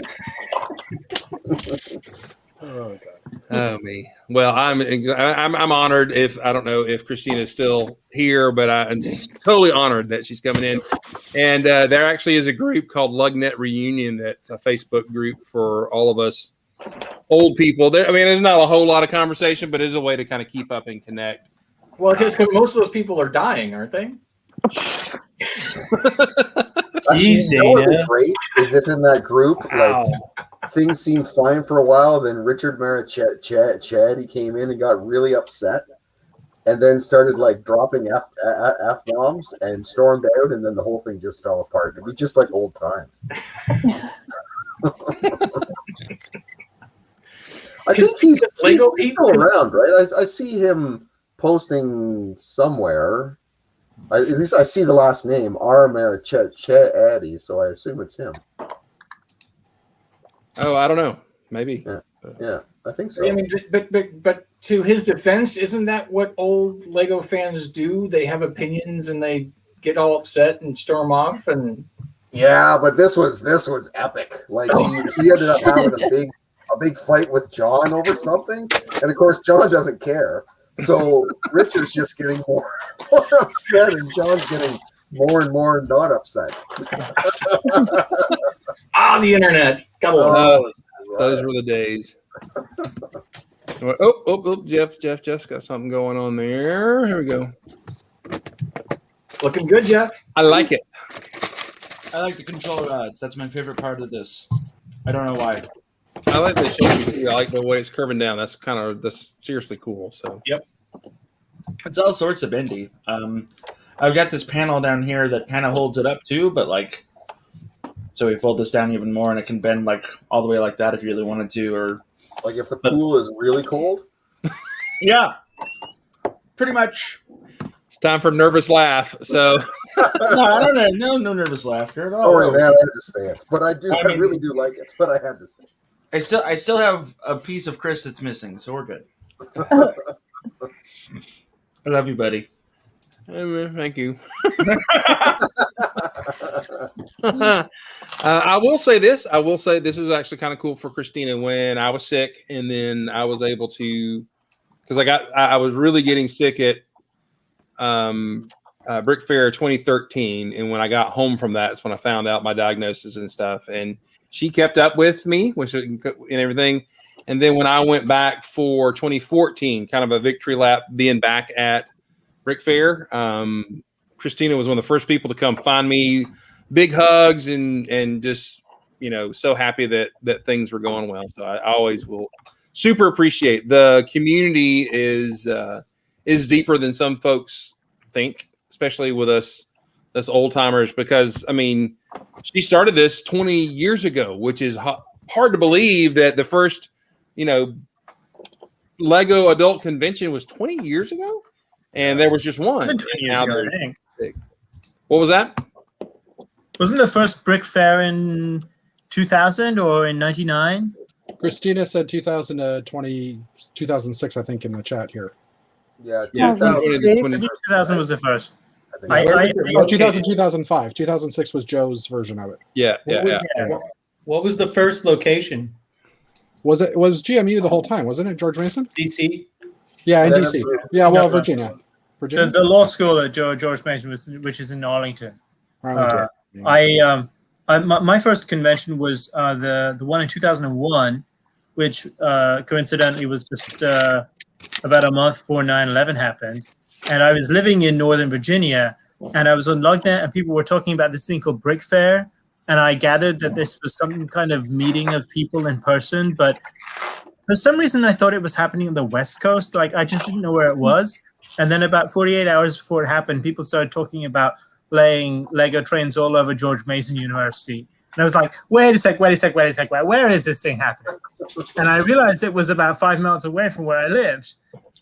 Oh God. Oh me. Well, I'm honored. If I don't know if Christina is still here, but I'm totally honored that she's coming in. And there actually is a group called Lugnet Reunion. That's a Facebook group for all of us old people. There, I mean, there's not a whole lot of conversation, but it's a way to kind of keep up and connect. Well, because most of those people are dying, aren't they? Actually, what would be great is if in that group, like things seemed fine for a while, then Richard Chad, he came in and got really upset, and then started like dropping f bombs and stormed out, and then the whole thing just fell apart. It'd be just like old times. I think he's still around, right? I see him posting somewhere. At least I see the last name, R. Addy, so I assume it's him. Oh, I don't know. Maybe. Yeah, I think so. I mean, but to his defense, isn't that what old Lego fans do? They have opinions and they get all upset and storm off. And yeah, but this was epic. Like he ended up having a big fight with John over something, and of course John doesn't care. So Richard's just getting more upset, and John's getting more and more not upset. The internet. Those were the days. Oh, Jeff's got something going on there. Here we go. Looking good, Jeff. I like it. I like the controller odds. That's my favorite part of this. I don't know why. I like the shape. I like the way it's curving down. That's seriously cool. So yep, it's all sorts of bendy. I've got this panel down here that kind of holds it up too, but like, so we fold this down even more, and it can bend like all the way like that if you really wanted to, or like if the pool is really cold. Yeah, pretty much. It's time for nervous laugh. So no, I don't know. No nervous laughter at all. Sorry, man, I had to say it, but I really do like it. But I had to say it. I still have a piece of Chris that's missing, so we're good. I love you, buddy. Thank you. I will say this. This was actually kind of cool for Christina when I was sick, and then I was able to, because I was really getting sick at Brick Fair 2013, and when I got home from that, it's when I found out my diagnosis and stuff, and she kept up with me, and everything. And then when I went back for 2014, kind of a victory lap, being back at Brick Fair, Christina was one of the first people to come find me, big hugs, and just so happy that things were going well. So I always will super appreciate. The community is deeper than some folks think, especially with us old timers, because I mean, she started this 20 years ago, which is hard to believe that the first, Lego adult convention was 20 years ago, and there was just one. 20 years ago, I think. What was that? Wasn't the first Brick Fair in 2000 or in 99? Christina said 2006, I think, in the chat here. Yeah, 2000 was the first. 2000, 2005. 2006 was Joe's version of it. Yeah. What was the first location? Was GMU the whole time? Wasn't it George Mason? DC? Yeah, in DC. Yeah, well, Virginia. The law school that George mentioned, which is in Arlington. My first convention was the one in 2001, which coincidentally was just about a month before 9/11 happened. And I was living in Northern Virginia, and I was on Lugnet, and people were talking about this thing called Brick Fair. And I gathered that this was some kind of meeting of people in person, but For some reason, I thought it was happening on the West Coast. Like, I just didn't know where it was. And then about 48 hours before it happened, people started talking about laying Lego trains all over George Mason University. And I was like, wait a sec, where is this thing happening? And I realized it was about 5 miles away from where I lived.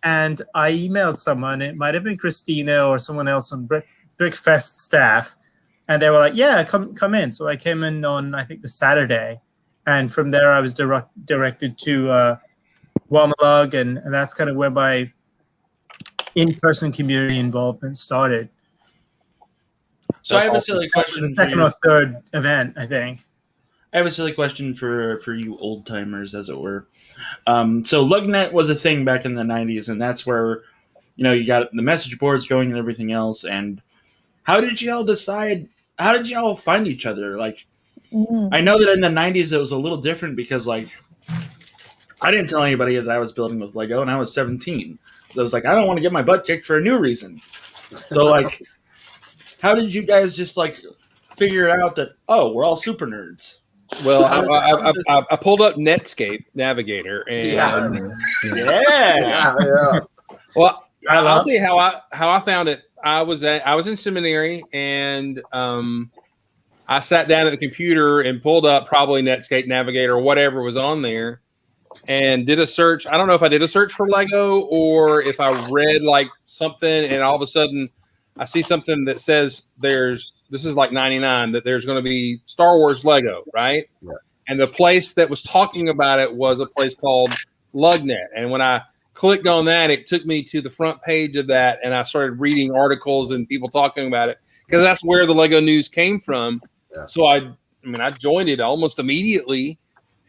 And I emailed someone, it might have been Christina or someone else on Brickfest staff. And they were like, yeah, come in. So I came in on, I think, the Saturday. And from there, I was directed to Wamalug. And that's kind of where my in-person community involvement started. So I have a silly question. The second or third event, I think. I have a silly question for you old timers, as it were. So Lugnet was a thing back in the 90s, and that's where, you got the message boards going and everything else. And how did y'all decide? How did y'all find each other? Like, I know that in the 90s it was a little different because, like, I didn't tell anybody that I was building with Lego, and I was 17. So I was like, I don't want to get my butt kicked for a new reason. So, like, how did you guys just, like, figure out that, oh, we're all super nerds? Well, I pulled up Netscape Navigator, and yeah. Well, I'll tell you how I found it. I was in seminary, and I sat down at the computer and pulled up probably Netscape Navigator or whatever was on there, and did a search. I don't know if I did a search for Lego or if I read like something, and all of a sudden I see something that says this is like 99, that there's going to be Star Wars Lego, right? Yeah. And the place that was talking about it was a place called Lugnet. And when I clicked on that, it took me to the front page of that, and I started reading articles and people talking about it, because that's where the Lego news came from. Yeah. So I joined it almost immediately.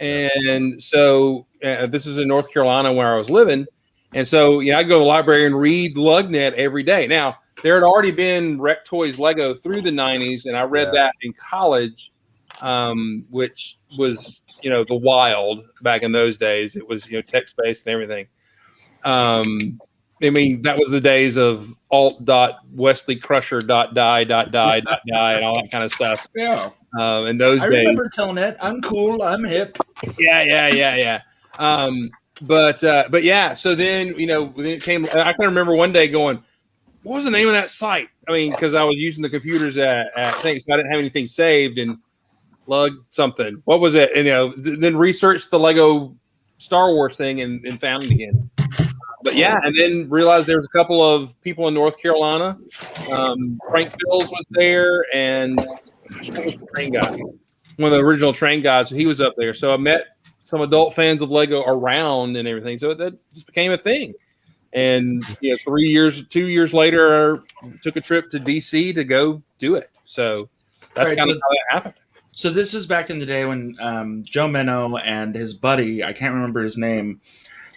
And so this is in North Carolina where I was living. And so, I'd go to the library and read Lugnet every day. Now, there had already been Rec Toys Lego through the 90s, and I read that in college, which was, the wild back in those days. It was, text-based and everything. That was the days of alt.wesleycrusher.die, and all that kind of stuth. Yeah. In those days. I remember telling it, I'm cool, I'm hip. Yeah. But yeah, so then, then it came, I can remember one day going, what was the name of that site? Because I was using the computers at things, so I didn't have anything saved, and lug something. What was it? And, then researched the Lego Star Wars thing and found it again. But yeah, and then realized there was a couple of people in North Carolina. Frank Phils was there, and what was the train guy? One of the original train guys. He was up there. So I met some adult fans of Lego around and everything. So that just became a thing. And 2 years later, I took a trip to DC to go do it. So that's kind of how that happened. So this was back in the day when Joe Menno and his buddy, I can't remember his name,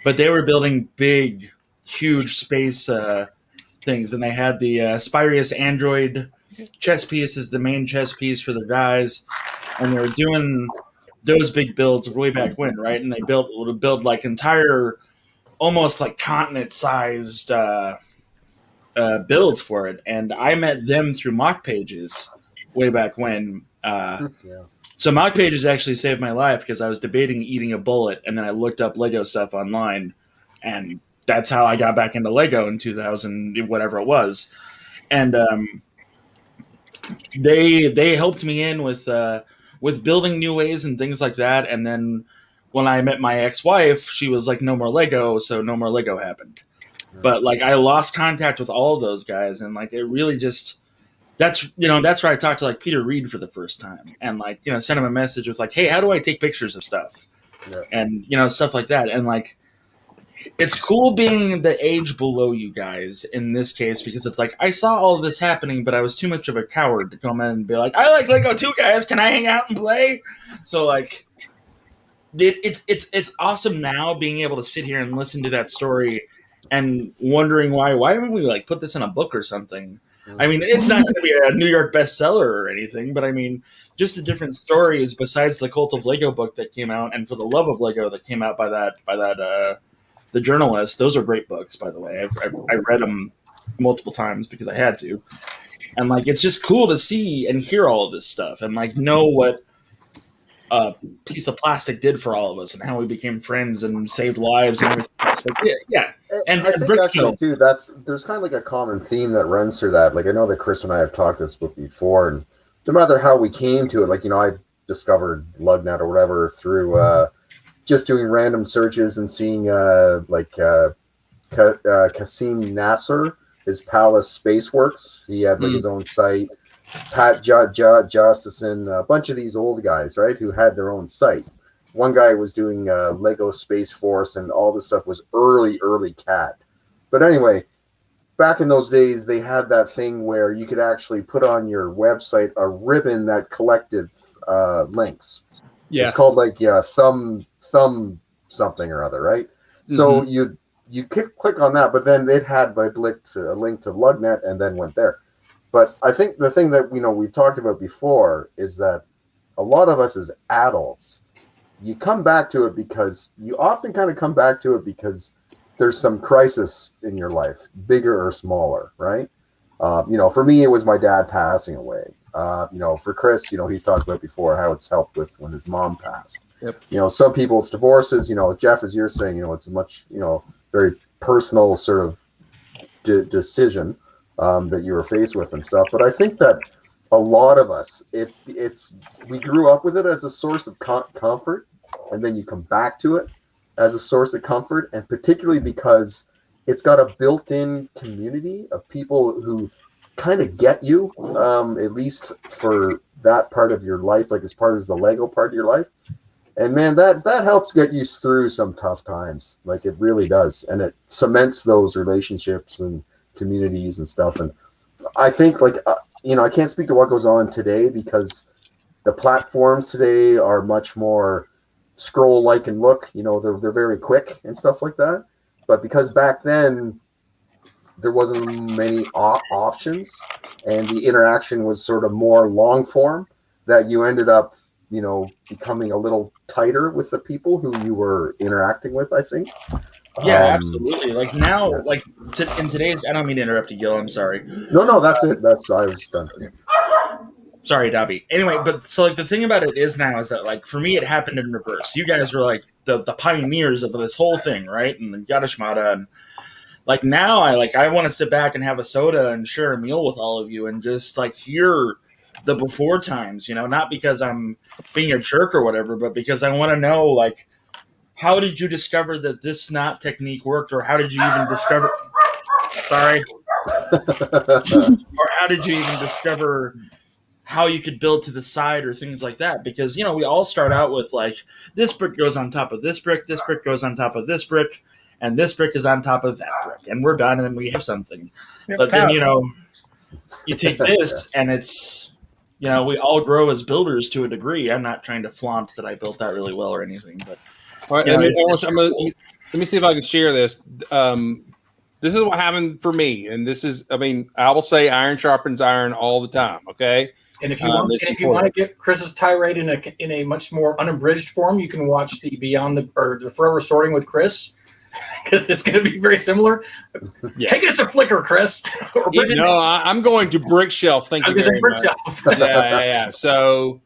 but they were building big, huge space things. And they had the Spyrius Android chess piece as the main chess piece for the guys. And they were doing those big builds way back when, right? And they would build like entire, almost like continent-sized builds for it. And I met them through Mock Pages way back when. So Mock Pages actually saved my life because I was debating eating a bullet, and then I looked up Lego stuff online, and that's how I got back into Lego in 2000, whatever it was. And they helped me in with building new ways and things like that. And then when I met my ex-wife, she was like, no more Lego, so no more Lego happened. But like I lost contact with all of those guys, and like it really just that's where I talked to like Peter Reed for the first time, and like sent him a message with like, hey, how do I take pictures of stuff? And stuff like that. And like it's cool being the age below you guys in this case, because it's like I saw all of this happening, but I was too much of a coward to come in and be like, I like Lego too, guys. Can I hang out and play? So like it's awesome now being able to sit here and listen to that story and wondering why haven't we like put this in a book or something? I mean, it's not going to be a New York bestseller or anything, but I mean, just the different stories besides the Cult of Lego book that came out, and For the Love of Lego that came out by that the journalist. Those are great books, by the way. I read them multiple times because I had to, and like it's just cool to see and hear all of this stuff and like know what a piece of plastic did for all of us, and how we became friends and saved lives and everything else. But yeah. And I think Brick actually too, there's kind of like a common theme that runs through that. Like I know that Chris and I have talked this book before, and no matter how we came to it, like I discovered Lugnet or whatever through just doing random searches and seeing Kasim Nasser, his Palace Spaceworks. He had like his own site. Pat Justison, a bunch of these old guys, right, who had their own sites. One guy was doing Lego Space Force, and all this stuff was early CAD. But anyway, back in those days, they had that thing where you could actually put on your website a ribbon that collected links. Yeah, it's called like thumb something or other, right? So you click on that, but then it had like a link to Lugnet, and then went there. But I think the thing that we've talked about before is that a lot of us as adults, you come back to it because you often kind of come back to it because there's some crisis in your life, bigger or smaller, right? For me, it was my dad passing away. For Chris, he's talked about before how it's helped with when his mom passed. Yep. Some people it's divorces. Jeff, as you're saying, it's a much very personal sort of decision that you were faced with and stuff. But I think that a lot of us, we grew up with it as a source of comfort, and then you come back to it as a source of comfort, and particularly because it's got a built-in community of people who kind of get you, at least for that part of your life, like as part of the Lego part of your life. And man, that helps get you through some tough times. Like it really does, and it cements those relationships and communities and stuff. And I think I can't speak to what goes on today because the platforms today are much more scroll like and look, they're very quick and stuff like that. But because back then there wasn't many options and the interaction was sort of more long form, that you ended up becoming a little tighter with the people who you were interacting with, I think. Yeah, absolutely. Like now, in today's, I don't mean to interrupt you, Gil. I'm sorry. No, that's it. I was done. Sorry, Dobby. Anyway, but so the thing about it is now is that for me, it happened in reverse. You guys were the pioneers of this whole thing, right? And Yada Shmada, and now I want to sit back and have a soda and share a meal with all of you and just hear the before times, not because I'm being a jerk or whatever, but because I want to know how did you discover that this knot technique worked, or how did you even discover? Sorry. Or how did you even discover how you could build to the side or things like that? Because we all start out with this brick goes on top of this brick goes on top of this brick, and this brick is on top of that brick, and we're done, and we have something. But then you take this, and it's we all grow as builders to a degree. I'm not trying to flaunt that I built that really well or anything, but. All right, let me see if I can share this. This is what happened for me, and this is, I will say, iron sharpens iron all the time. Okay, and if you want to get Chris's tirade in a much more unabridged form, you can watch the the Forever Sorting with Chris, because it's going to be very similar. Yeah. Take us to Flickr, Chris. I'm going to Brick Shelf. Thank you very much. Yeah. So.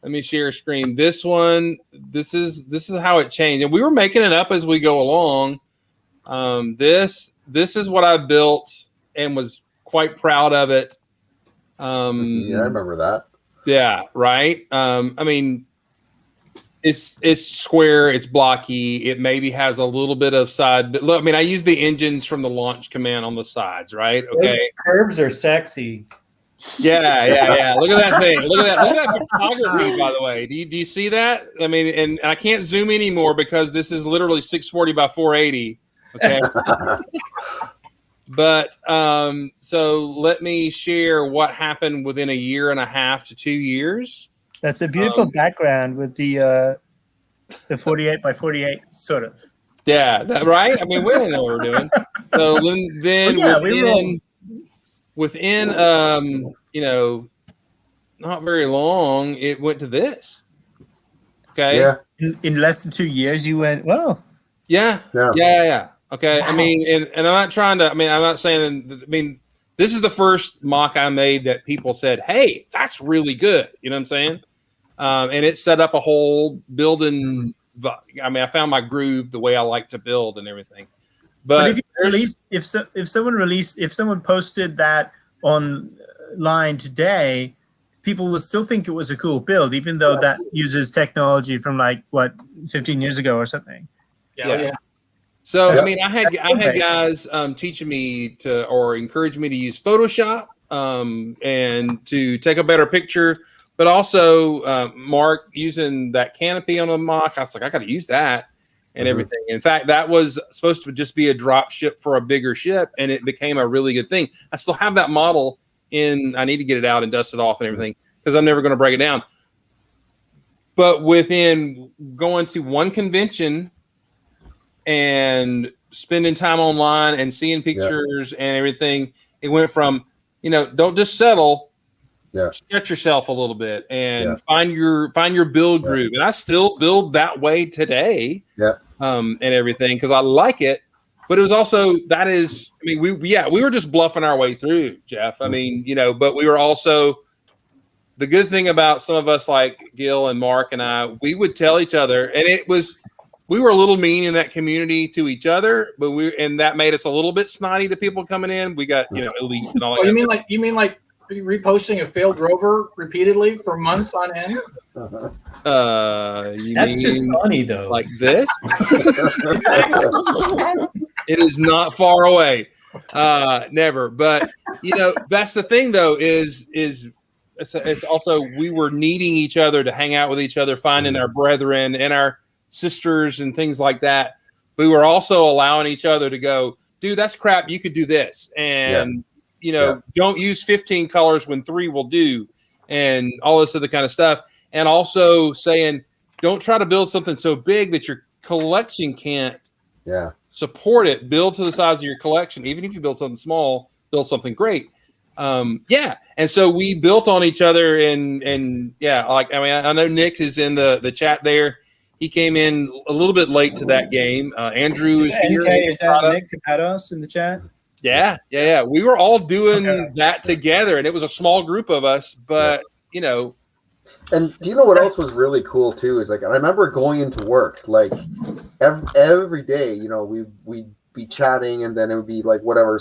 Let me share a screen. This one, this is how it changed, and we were making it up as we go along. This is what I built and was quite proud of it. Yeah, I remember that. Yeah, right. It's square, it's blocky. It maybe has a little bit of side. But look, I use the engines from the launch command on the sides, right? Okay. Curves are sexy. Yeah. Look at that thing. Look at that photography, by the way. Do you see that? And I can't zoom anymore because this is literally 640 by 480. Okay. But so let me share what happened within a year and a half to 2 years. That's a beautiful background with the 48 by 48 sort of. Yeah, right. We didn't know what we're doing. So then within not very long, it went to this. Okay. Yeah. In less than 2 years, you went, well. Yeah. Okay. Wow. And I'm not trying to. I'm not saying. This is the first mock I made that people said, "Hey, that's really good." You know what I'm saying? and it set up a whole building. I mean, I found my groove, the way I like to build and everything. But if someone posted that online today, people would still think it was a cool build, even though that uses technology from like 15 years ago or something. Yeah. So I mean, I had guys teaching me or encouraging me to use Photoshop and to take a better picture, but also Mark using that canopy on a mock. I was like, I got to use that and everything. In fact, that was supposed to just be a drop ship for a bigger ship, and it became a really good thing. I still have that model I need to get it out and dust it off and everything because I'm never going to break it down. But within going to one convention and spending time online and seeing pictures and everything, it went from, don't just settle, stretch yourself a little bit and find your build groove. And I still build that way today and everything because I like it. But it was also, we were just bluffing our way through, Jeff. I mean, but we were also, the good thing about some of us like Gil and Mark and I, we would tell each other, and we were a little mean in that community to each other, and that made us a little bit snotty to people coming in. We got, elite and all that. You mean like reposting a failed rover repeatedly for months on end? That's just funny though. Like this? It is not far away. Never. But that's the thing though, is it's also we were needing each other to hang out with each other, finding our brethren and our sisters and things like that. We were also allowing each other to go, dude, that's crap. You could do this. And, don't use 15 colors when 3 will do and all this other kind of stuff. And also saying, don't try to build something so big that your collection can't support it. Build to the size of your collection. Even if you build something small, build something great. And so we built on each other and I know Nick is in the chat there. He came in a little bit late to that game. Andrew is here. Is that Nick Capados in the chat? Yeah. We were all doing that together, and it was a small group of us, but And do you know what else was really cool too? Is like I remember going into work like every day. We'd be chatting, and then it would be like whatever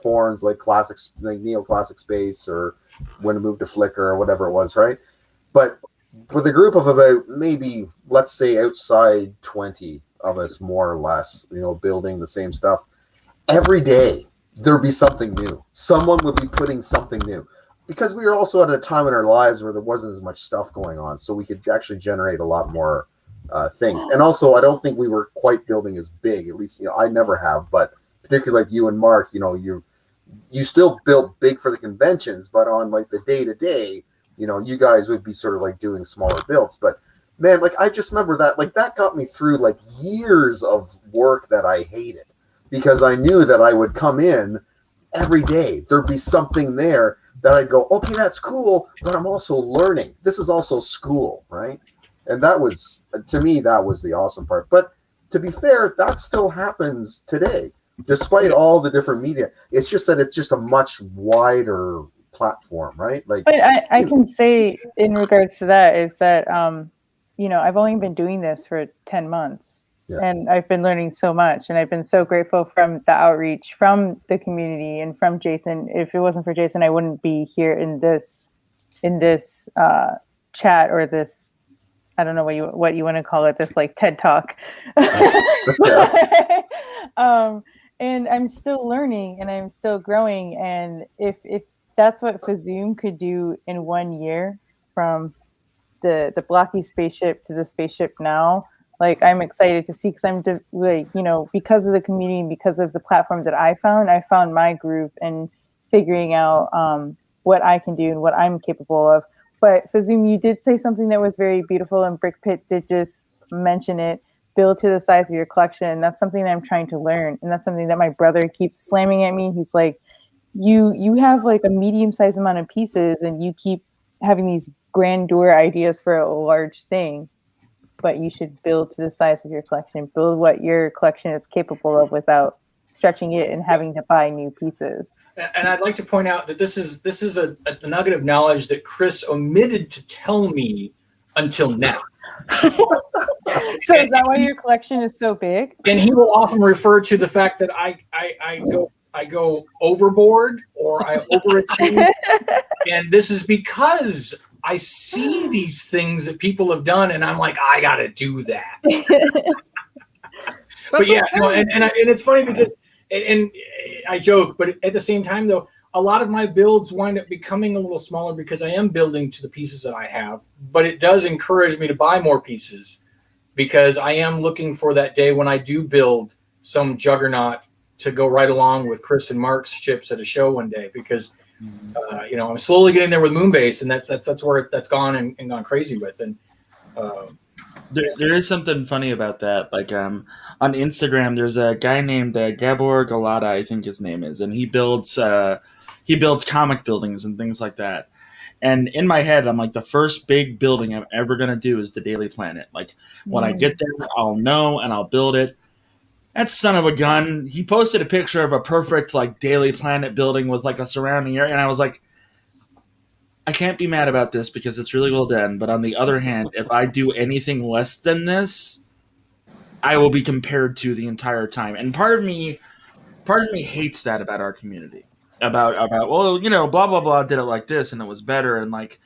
forums, like classics, like neoclassic space, or when to move to Flickr or whatever it was, right? But with a group of about maybe, let's say, outside 20 of us, more or less, building the same stuff, every day there'd be something new. Someone would be putting something new. Because we were also at a time in our lives where there wasn't as much stuff going on, so we could actually generate a lot more things. And also, I don't think we were quite building as big. At least, I never have. But particularly like you and Mark, you still built big for the conventions, but on like the day to day, you guys would be sort of like doing smaller builds. But man, like I just remember that, like that got me through like years of work that I hated because I knew that I would come in every day. There'd be something there that I'd go, okay, that's cool, but I'm also learning. This is also school, right? And that was, to me, that was the awesome part. But to be fair, that still happens today, despite all the different media. It's just that it's just a much wider platform, right? Like, but I can say in regards to that is that, I've only been doing this for 10 months. Yeah. And I've been learning so much, and I've been so grateful from the outreach, from the community, and from Jason. If it wasn't for Jason, I wouldn't be here in this chat or this, I don't know what you want to call it, this like TED Talk. And I'm still learning and I'm still growing. And if that's what Fazoom could do in 1 year, from the blocky spaceship to the spaceship now. Like, I'm excited to see, because I'm because of the community and because of the platforms that I found my groove and figuring out what I can do and what I'm capable of. But Fazoom, you did say something that was very beautiful, and Brick Pit did just mention it. Build to the size of your collection. And that's something that I'm trying to learn, and that's something that my brother keeps slamming at me. He's like, you have like a medium-sized amount of pieces, and you keep having these grandeur ideas for a large thing. But you should build to the size of your collection. Build what your collection is capable of without stretching it and having to buy new pieces. And I'd like to point out that this is a nugget of knowledge that Chris omitted to tell me until now. So is that why your collection is so big? And he will often refer to the fact that I go overboard or I overachieve. And this is because I see these things that people have done, and I'm like, I got to do that. But yeah, no, and it's funny because, and I joke, but at the same time, though, a lot of my builds wind up becoming a little smaller because I am building to the pieces that I have. But it does encourage me to buy more pieces because I am looking for that day when I do build some juggernaut to go right along with Chris and Mark's chips at a show one day, because I'm slowly getting there with Moonbase, and that's where that's gone and gone crazy with. And there is something funny about that. Like on Instagram, there's a guy named Gabor Galata, I think his name is, and he builds comic buildings and things like that. And in my head, I'm like, the first big building I'm ever gonna do is the Daily Planet. Like when I get there, I'll know and I'll build it. That son of a gun, he posted a picture of a perfect like Daily Planet building with like a surrounding area, and I was like, I can't be mad about this because it's really well done. But on the other hand, if I do anything less than this, I will be compared to the entire time. And part of me hates that about our community. About well, blah blah blah did it like this and it was better, and like,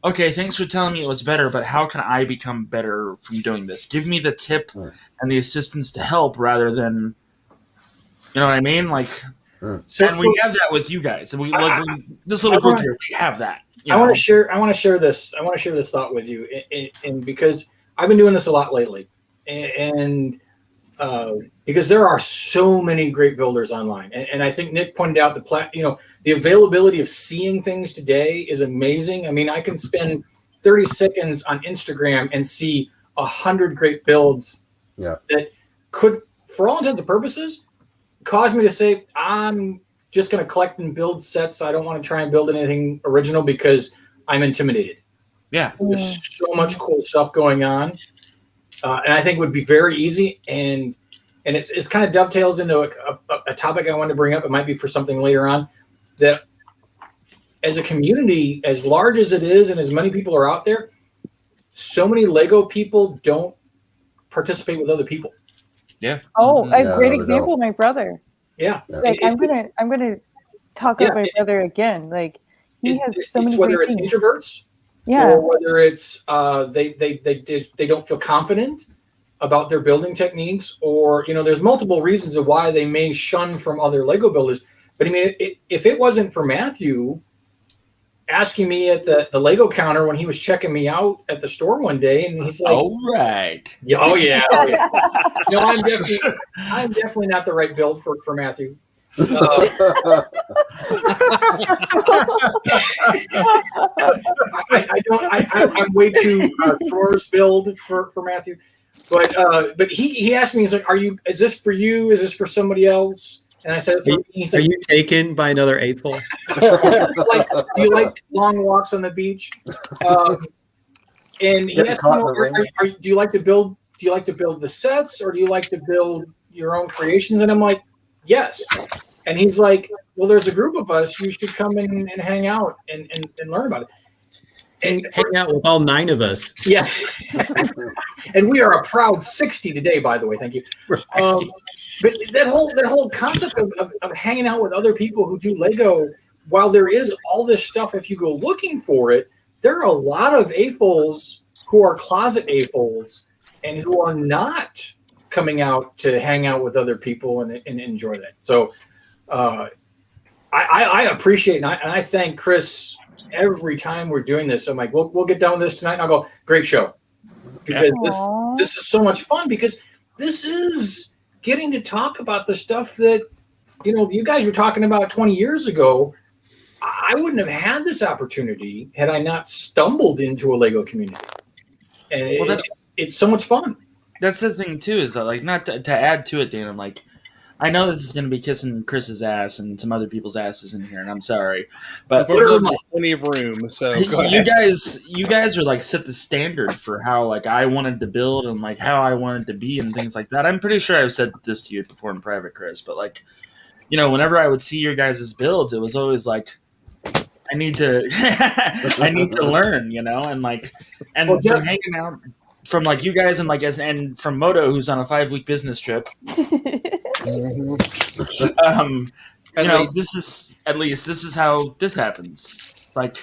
okay, thanks for telling me it was better, but how can I become better from doing this? Give me the tip and the assistance to help rather than, you know what I mean? Like, and we have that with you guys, and this little group here, we have that. I want to share this thought with you, and because I've been doing this a lot lately, and because there are so many great builders online, and I think Nick pointed out the availability of seeing things today is amazing. I mean, I can spend 30 seconds on Instagram and see 100 great builds that could, for all intents and purposes, cause me to say, I'm just going to collect and build sets. I don't want to try and build anything original because I'm intimidated. Yeah. There's so much cool stuff going on. And I think it would be very easy. And it's kind of dovetails into a topic I wanted to bring up. It might be for something later on, that as a community, as large as it is and as many people are out there, so many Lego people don't participate with other people. Yeah. Oh, a great example, my brother. Yeah. Like I'm gonna talk about my brother again. Like he has so many. Whether great it's things. introverts, yeah, or whether it's they don't feel confident about their building techniques, or there's multiple reasons of why they may shun from other Lego builders. But I mean, if it wasn't for Matthew asking me at the Lego counter when he was checking me out at the store one day, and he's like, "All right, oh yeah. No, I'm definitely not the right build for Matthew." I'm way too Thor's build for Matthew, but he asked me, he's like, is this for you? Is this for somebody else? And I said, are you taken by another eightful? Do you like long walks on the beach? And he asked me, do you like to build? Do you like to build the sets, or do you like to build your own creations? And I'm like, yes. And he's like, well, there's a group of us. You should come and hang out and learn about it. And hang out with all 9 of us. Yeah. And we are a proud 60 today, by the way. Thank you. But that whole concept of hanging out with other people who do Lego, while there is all this stuff, if you go looking for it, there are a lot of AFOLs who are closet AFOLs and who are not coming out to hang out with other people and enjoy that. So I appreciate and I thank Chris every time we're doing this. I'm like, we'll get done with this tonight, and I'll go, great show, because this is so much fun, because this is getting to talk about the stuff that you guys were talking about 20 years ago. I wouldn't have had this opportunity had I not stumbled into a Lego community, and it's so much fun. That's the thing too, is that, like, not to add to it, Dan, I'm like, I know this is going to be kissing Chris's ass and some other people's asses in here, and I'm sorry, but there's plenty of room. So you guys are like set the standard for how like I wanted to build and like how I wanted to be and things like that. I'm pretty sure I've said this to you before in private, Chris, but like, whenever I would see your guys' builds, it was always like, I need to I need to learn, you know, and Well, from hanging out from like you guys and from Moto, who's on a 5-week business trip. You know, this is how this happens. Like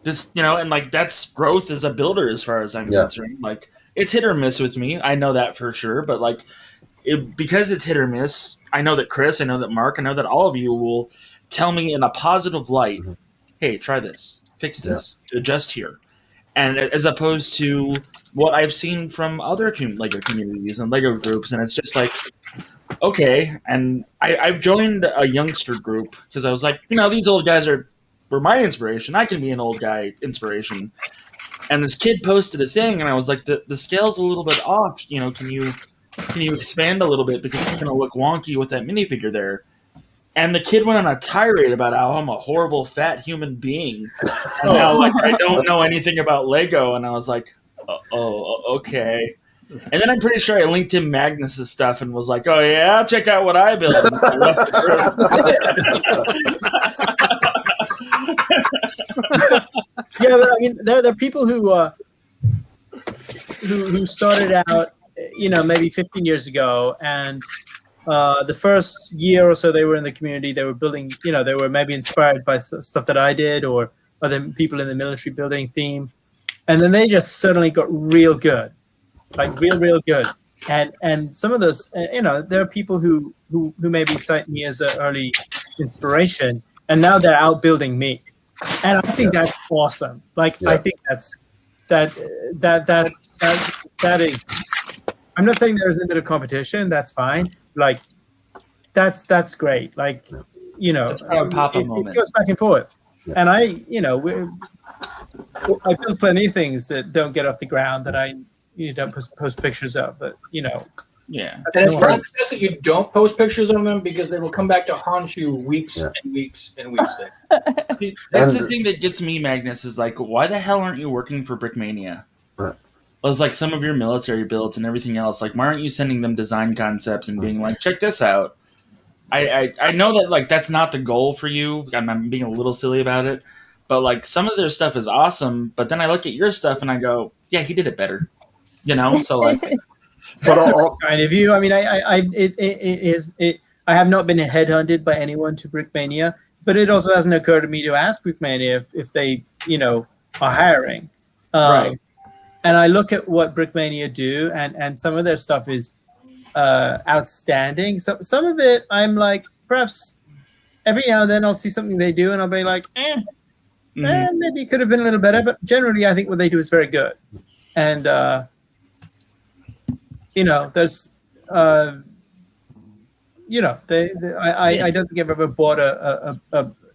this, you know, and like that's growth as a builder as far as I'm concerned. Like it's hit or miss with me. I know that for sure, but like because it's hit or miss, I know that Chris, I know that Mark, I know that all of you will tell me in a positive light, hey, try this, fix this, adjust here. And as opposed to what I've seen from other Lego communities and Lego groups, and it's just like, okay. And I've joined a youngster group because I was like, you know, these old guys were my inspiration. I can be an old guy inspiration. And this kid posted a thing, and I was like, the scale's a little bit off. You know, can you expand a little bit because it's going to look wonky with that minifigure there. And the kid went on a tirade about how I'm a horrible fat human being, and how like I don't know anything about Lego. And I was like, oh, okay. And then I'm pretty sure I linked him Magnus's stuff and was like, oh yeah, I'll check out what I built. Yeah, but I mean, there are people who started out, you know, maybe 15 years ago, and the first year or so they were in the community, they were building, you know, they were maybe inspired by stuff that I did or other people in the military building theme, and then they just suddenly got real good, like real good. And some of those, you know, there are people who maybe cite me as an early inspiration, and now they're outbuilding me, and I think that's awesome. Like I think that is. I'm not saying there isn't a bit of competition. That's fine. Like that's great. Like, you know, it goes back and forth. And I build plenty of things that don't get off the ground that I don't post pictures of. But you know, yeah. And it's probably says that you don't post pictures of them because they will come back to haunt you weeks and weeks and weeks later. See, that's the thing that gets me, Magnus, is like, why the hell aren't you working for Brickmania? It's like some of your military builds and everything else. Like, why aren't you sending them design concepts and being like, check this out? I know that like that's not the goal for you. I'm being a little silly about it, but like some of their stuff is awesome. But then I look at your stuff and I go, yeah, he did it better. You know, so like. That's a kind of view. I mean, I have not been headhunted by anyone to Brickmania, but it also hasn't occurred to me to ask Brickmania if they, you know, are hiring. Right. And I look at what Brickmania do, and some of their stuff is outstanding. So some of it, I'm like, perhaps every now and then I'll see something they do, and I'll be like, maybe it could have been a little better. But generally, I think what they do is very good. And you know, there's, you know, I don't think I've ever bought a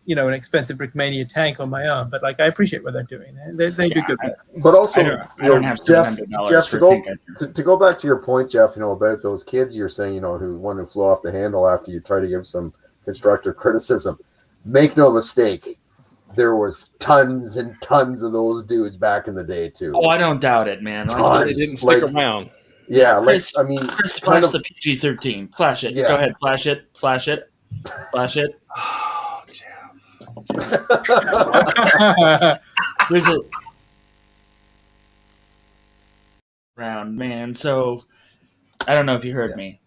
you know, an expensive Brickmania tank on my own, but like I appreciate what they're doing. They do good work. But also, I don't have Jeff, $700 to go back to your point, Jeff, you know, about those kids you're saying, you know, who want to flew off the handle after you try to give some constructive criticism. Make no mistake, there was tons and tons of those dudes back in the day too. Oh, I don't doubt it, man. They didn't stick around. Yeah, Chris, like I mean, Chris, flash the PG-13. Flash it. Yeah. Go ahead, flash it. Flash it. Flash it. There's a round, man. So I don't know if you heard me.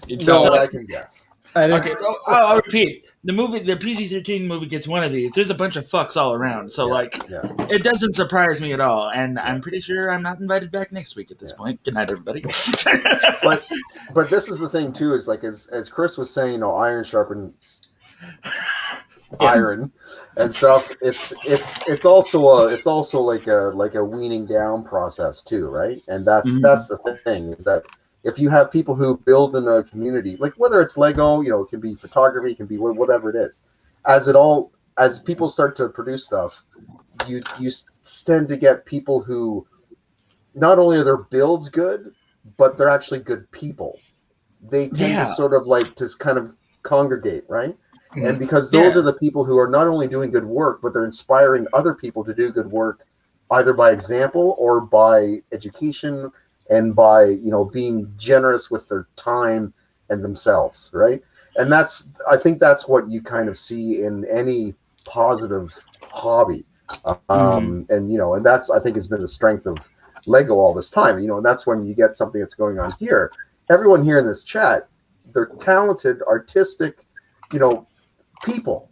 No, I can guess. Okay, I'll repeat. The PG-13 movie gets one of these. There's a bunch of fucks all around. So it doesn't surprise me at all. And I'm pretty sure I'm not invited back next week at this point. Good night, everybody. but this is the thing too, is like as Chris was saying, you know, iron sharpens iron and stuff. It's also like a weaning down process too, right? And that's the thing, is that if you have people who build in a community, like whether it's Lego, you know, it can be photography, it can be whatever it is, as people start to produce stuff, you tend to get people who not only are their builds good, but they're actually good people. They tend to sort of like just kind of congregate, right? And because those are the people who are not only doing good work, but they're inspiring other people to do good work, either by example or by education and by, you know, being generous with their time and themselves, right? And I think that's what you kind of see in any positive hobby. And and that's, I think, has been the strength of Lego all this time. And that's when you get something that's going on here. Everyone here in this chat, they're talented, artistic, people.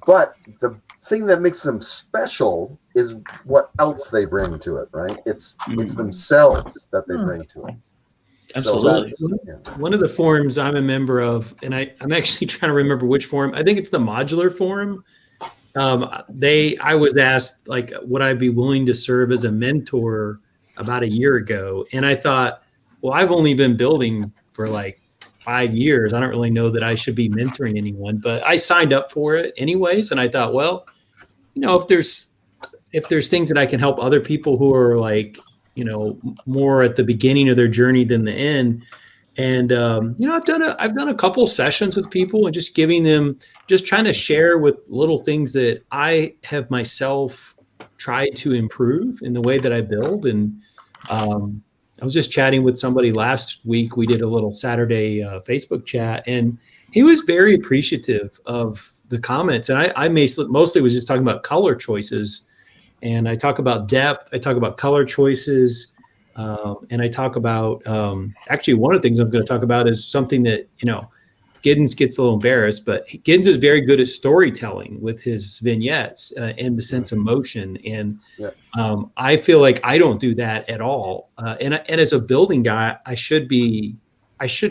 But the thing that makes them special is what else they bring to it, right? It's themselves that they bring to it. Absolutely. One of the forums I'm a member of, and I'm actually trying to remember which forum. I think it's the Modular Forum. I was asked, like, would I be willing to serve as a mentor about a year ago? And I thought, well, I've only been building for like 5 years. I don't really know that I should be mentoring anyone, but I signed up for it anyways. And I thought, well, if there's things that I can help other people who are like, more at the beginning of their journey than the end. And, I've done a couple sessions with people and just giving them, just trying to share with little things that I have myself tried to improve in the way that I build. And, I was just chatting with somebody last week. We did a little Saturday Facebook chat, and he was very appreciative of the comments. And I mostly was just talking about color choices, and I talk about depth. I talk about color choices, and I talk about actually one of the things I'm going to talk about is something that Giddens gets a little embarrassed, but Giddens is very good at storytelling with his vignettes and the sense of motion. And I feel like I don't do that at all. And as a building guy, I should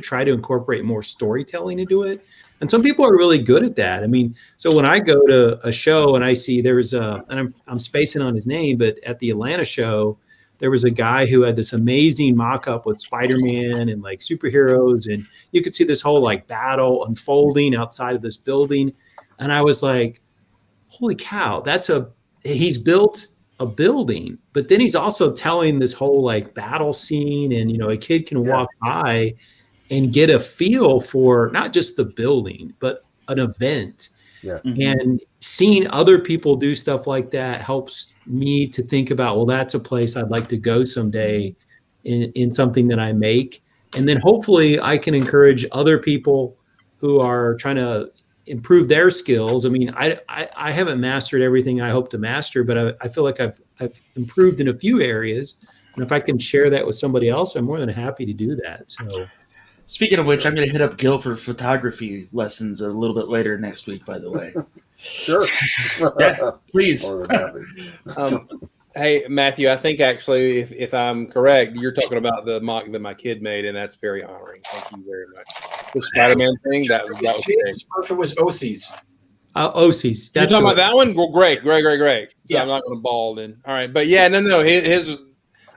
try to incorporate more storytelling into it. And some people are really good at that. I mean, so when I go to a show and I see and I'm spacing on his name, but at the Atlanta show, there was a guy who had this amazing mock-up with Spider-Man and like superheroes, and you could see this whole like battle unfolding outside of this building. And I was like, holy cow, he's built a building, but then he's also telling this whole like battle scene, and a kid can walk by and get a feel for not just the building, but an event. Yeah. And seeing other people do stuff like that helps me to think about, well, that's a place I'd like to go someday in something that I make. And then hopefully I can encourage other people who are trying to improve their skills. I mean, I haven't mastered everything I hope to master, but I feel like I've improved in a few areas. And if I can share that with somebody else, I'm more than happy to do that. So. Speaking of which, I'm going to hit up Gil for photography lessons a little bit later next week, by the way. Sure. Yeah, please. Hey, Matthew, I think actually, if I'm correct, you're talking about the mock that my kid made, and that's very honoring. Thank you very much. The Spider-Man thing, that was great. If it was OC's. OC's. You're talking about that one? Well, great. So yeah. I'm not going to ball then. All right. But yeah, no. His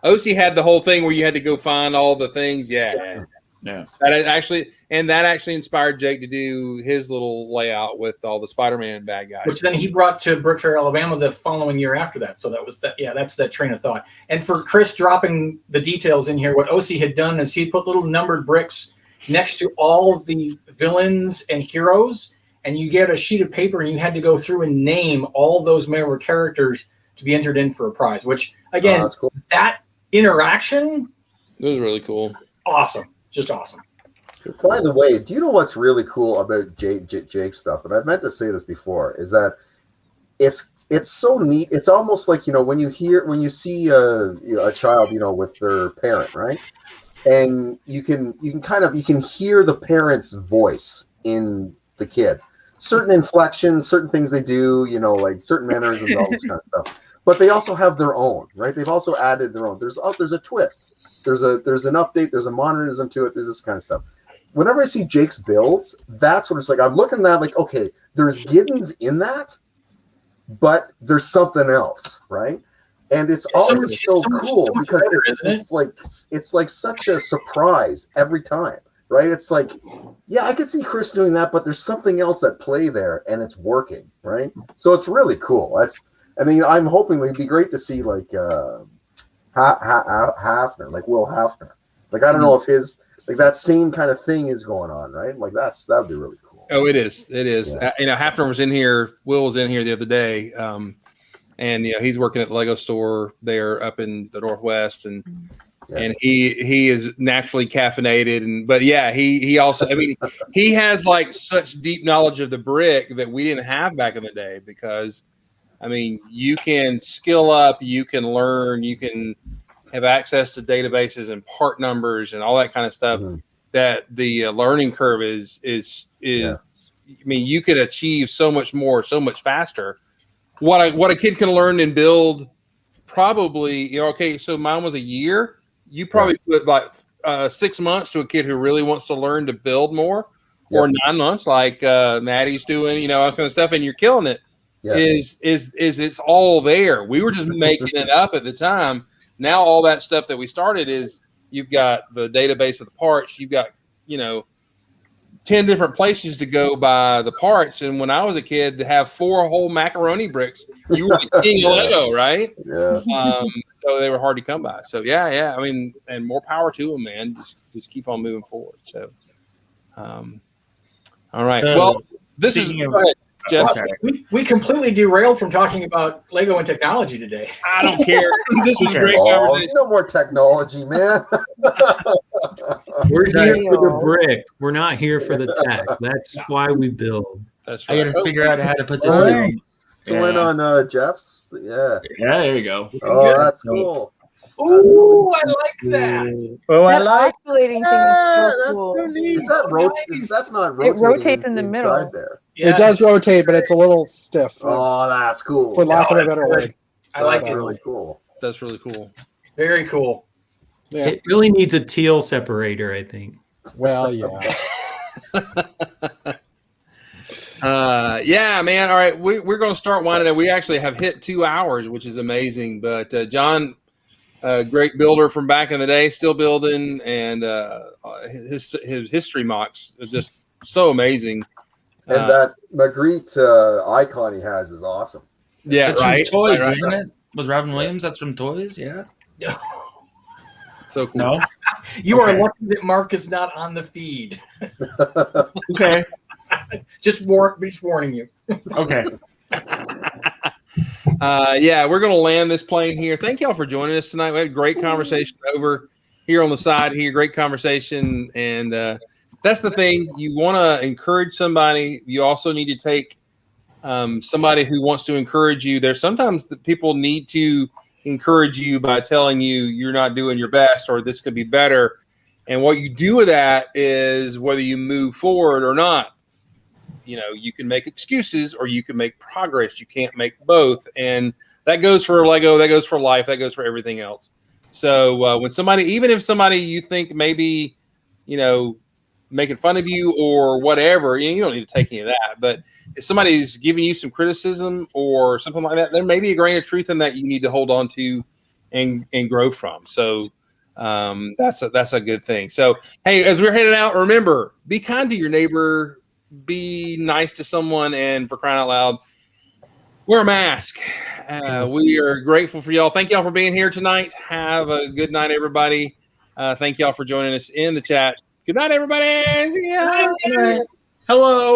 OC had the whole thing where you had to go find all the things. Yeah. That actually inspired Jake to do his little layout with all the Spider-Man bad guys, which then he brought to Brookfair, Alabama, the following year after that. So that was that. Yeah, that's that train of thought. And for Chris dropping the details in here, what OC had done is he put little numbered bricks next to all of the villains and heroes, and you get a sheet of paper, and you had to go through and name all those member characters to be entered in for a prize. Which again, cool. That interaction, it was really cool. Awesome. Just awesome. By the way, do you know what's really cool about Jake's stuff? And I've meant to say this before, is that it's so neat. It's almost like when you see a child with their parent, right? And you can hear the parent's voice in the kid. Certain inflections, certain things they do, like certain mannerisms, all this kind of stuff. But they also have their own, right? They've also added their own. There's a twist. There's an update, there's a modernism to it, there's this kind of stuff. Whenever I see Jake's builds, that's what it's like. I'm looking at that like, okay, there's Giddens in that, but there's something else, right? And it's always so cool because it's like such a surprise every time, right? It's like, yeah, I could see Chris doing that, but there's something else at play there, and it's working, right? So it's really cool. I'm hoping it'd be great to see like Hafner, like Will Hafner. Like I don't know if his that same kind of thing is going on, right? Like that'd be really cool. Oh, it is. Yeah. Hafner was in here. Will was in here the other day, and he's working at the Lego store there up in the Northwest, and he is naturally caffeinated, but he also he has like such deep knowledge of the brick that we didn't have back in the day because I mean, you can skill up, you can learn, you can have access to databases and part numbers and all that kind of stuff. That the learning curve is. I mean, you could achieve so much more, so much faster. What a kid can learn and build, probably, okay, so mine was a year. You probably put like 6 months to a kid who really wants to learn to build more, or 9 months, like Maddie's doing, all kind of stuff, and you're killing it. Is it's all there. We were just making it up at the time. Now all that stuff that we started is you've got the database of the parts. You've got 10 different places to go buy the parts. And when I was a kid, to have 4 whole macaroni bricks, you were the king of Lego, right? Yeah. So they were hard to come by. So yeah. I mean, and more power to them, man. Just keep on moving forward. So, all right. Well, this is. Go ahead, Jeff. We completely derailed from talking about Lego and technology today. I don't care. This was great conversation. No more technology, man. We're here for the brick. We're not here for the tech. That's why we build. That's right. I got to figure out how to put this Nice. in. You went on Jeff's. Yeah. Yeah, there you go. Oh, that's cool. Ooh, I like that. Oh, I That like oscillating thing is so cool. so neat. Is that that's not It rotating rotates in the inside middle. there? Yeah. It does rotate, but it's a little stiff. Oh, that's cool. For lack of a that's better good. word. I like That's it. really cool. That's really cool. Very cool. Yeah. It really needs a teal separator, I think. Well, yeah. Yeah, man. All right, we're going to start winding down. We actually have hit 2 hours, which is amazing. But John, great builder from back in the day, still building, and his history mocks are just so amazing. And that Magritte icon he has is awesome. Yeah, That's right. from Toys, right. isn't it? With Robin Williams, that's from Toys. Yeah. So cool. No. You are lucky that Mark is not on the feed. Okay. Just warning you. Okay. Yeah, we're going to land this plane here. Thank y'all for joining us tonight. We had a great conversation over here on the side here. Great conversation. And that's the thing. You want to encourage somebody. You also need to take somebody who wants to encourage you. There's sometimes that people need to encourage you by telling you you're not doing your best or this could be better. And what you do with that is whether you move forward or not. You can make excuses or you can make progress. You can't make both. And that goes for Lego, that goes for life, that goes for everything else. So when somebody, even if somebody you think maybe, making fun of you or whatever, you don't need to take any of that. But if somebody's giving you some criticism or something like that, there may be a grain of truth in that you need to hold on to and grow from. So that's a good thing. So, hey, as we're heading out, remember, be kind to your neighbor, be nice to someone, and for crying out loud, wear a mask. We are grateful for y'all. Thank y'all for being here tonight. Have a good night, everybody. Thank y'all for joining us in the chat. Good night, everybody. See ya. Hello.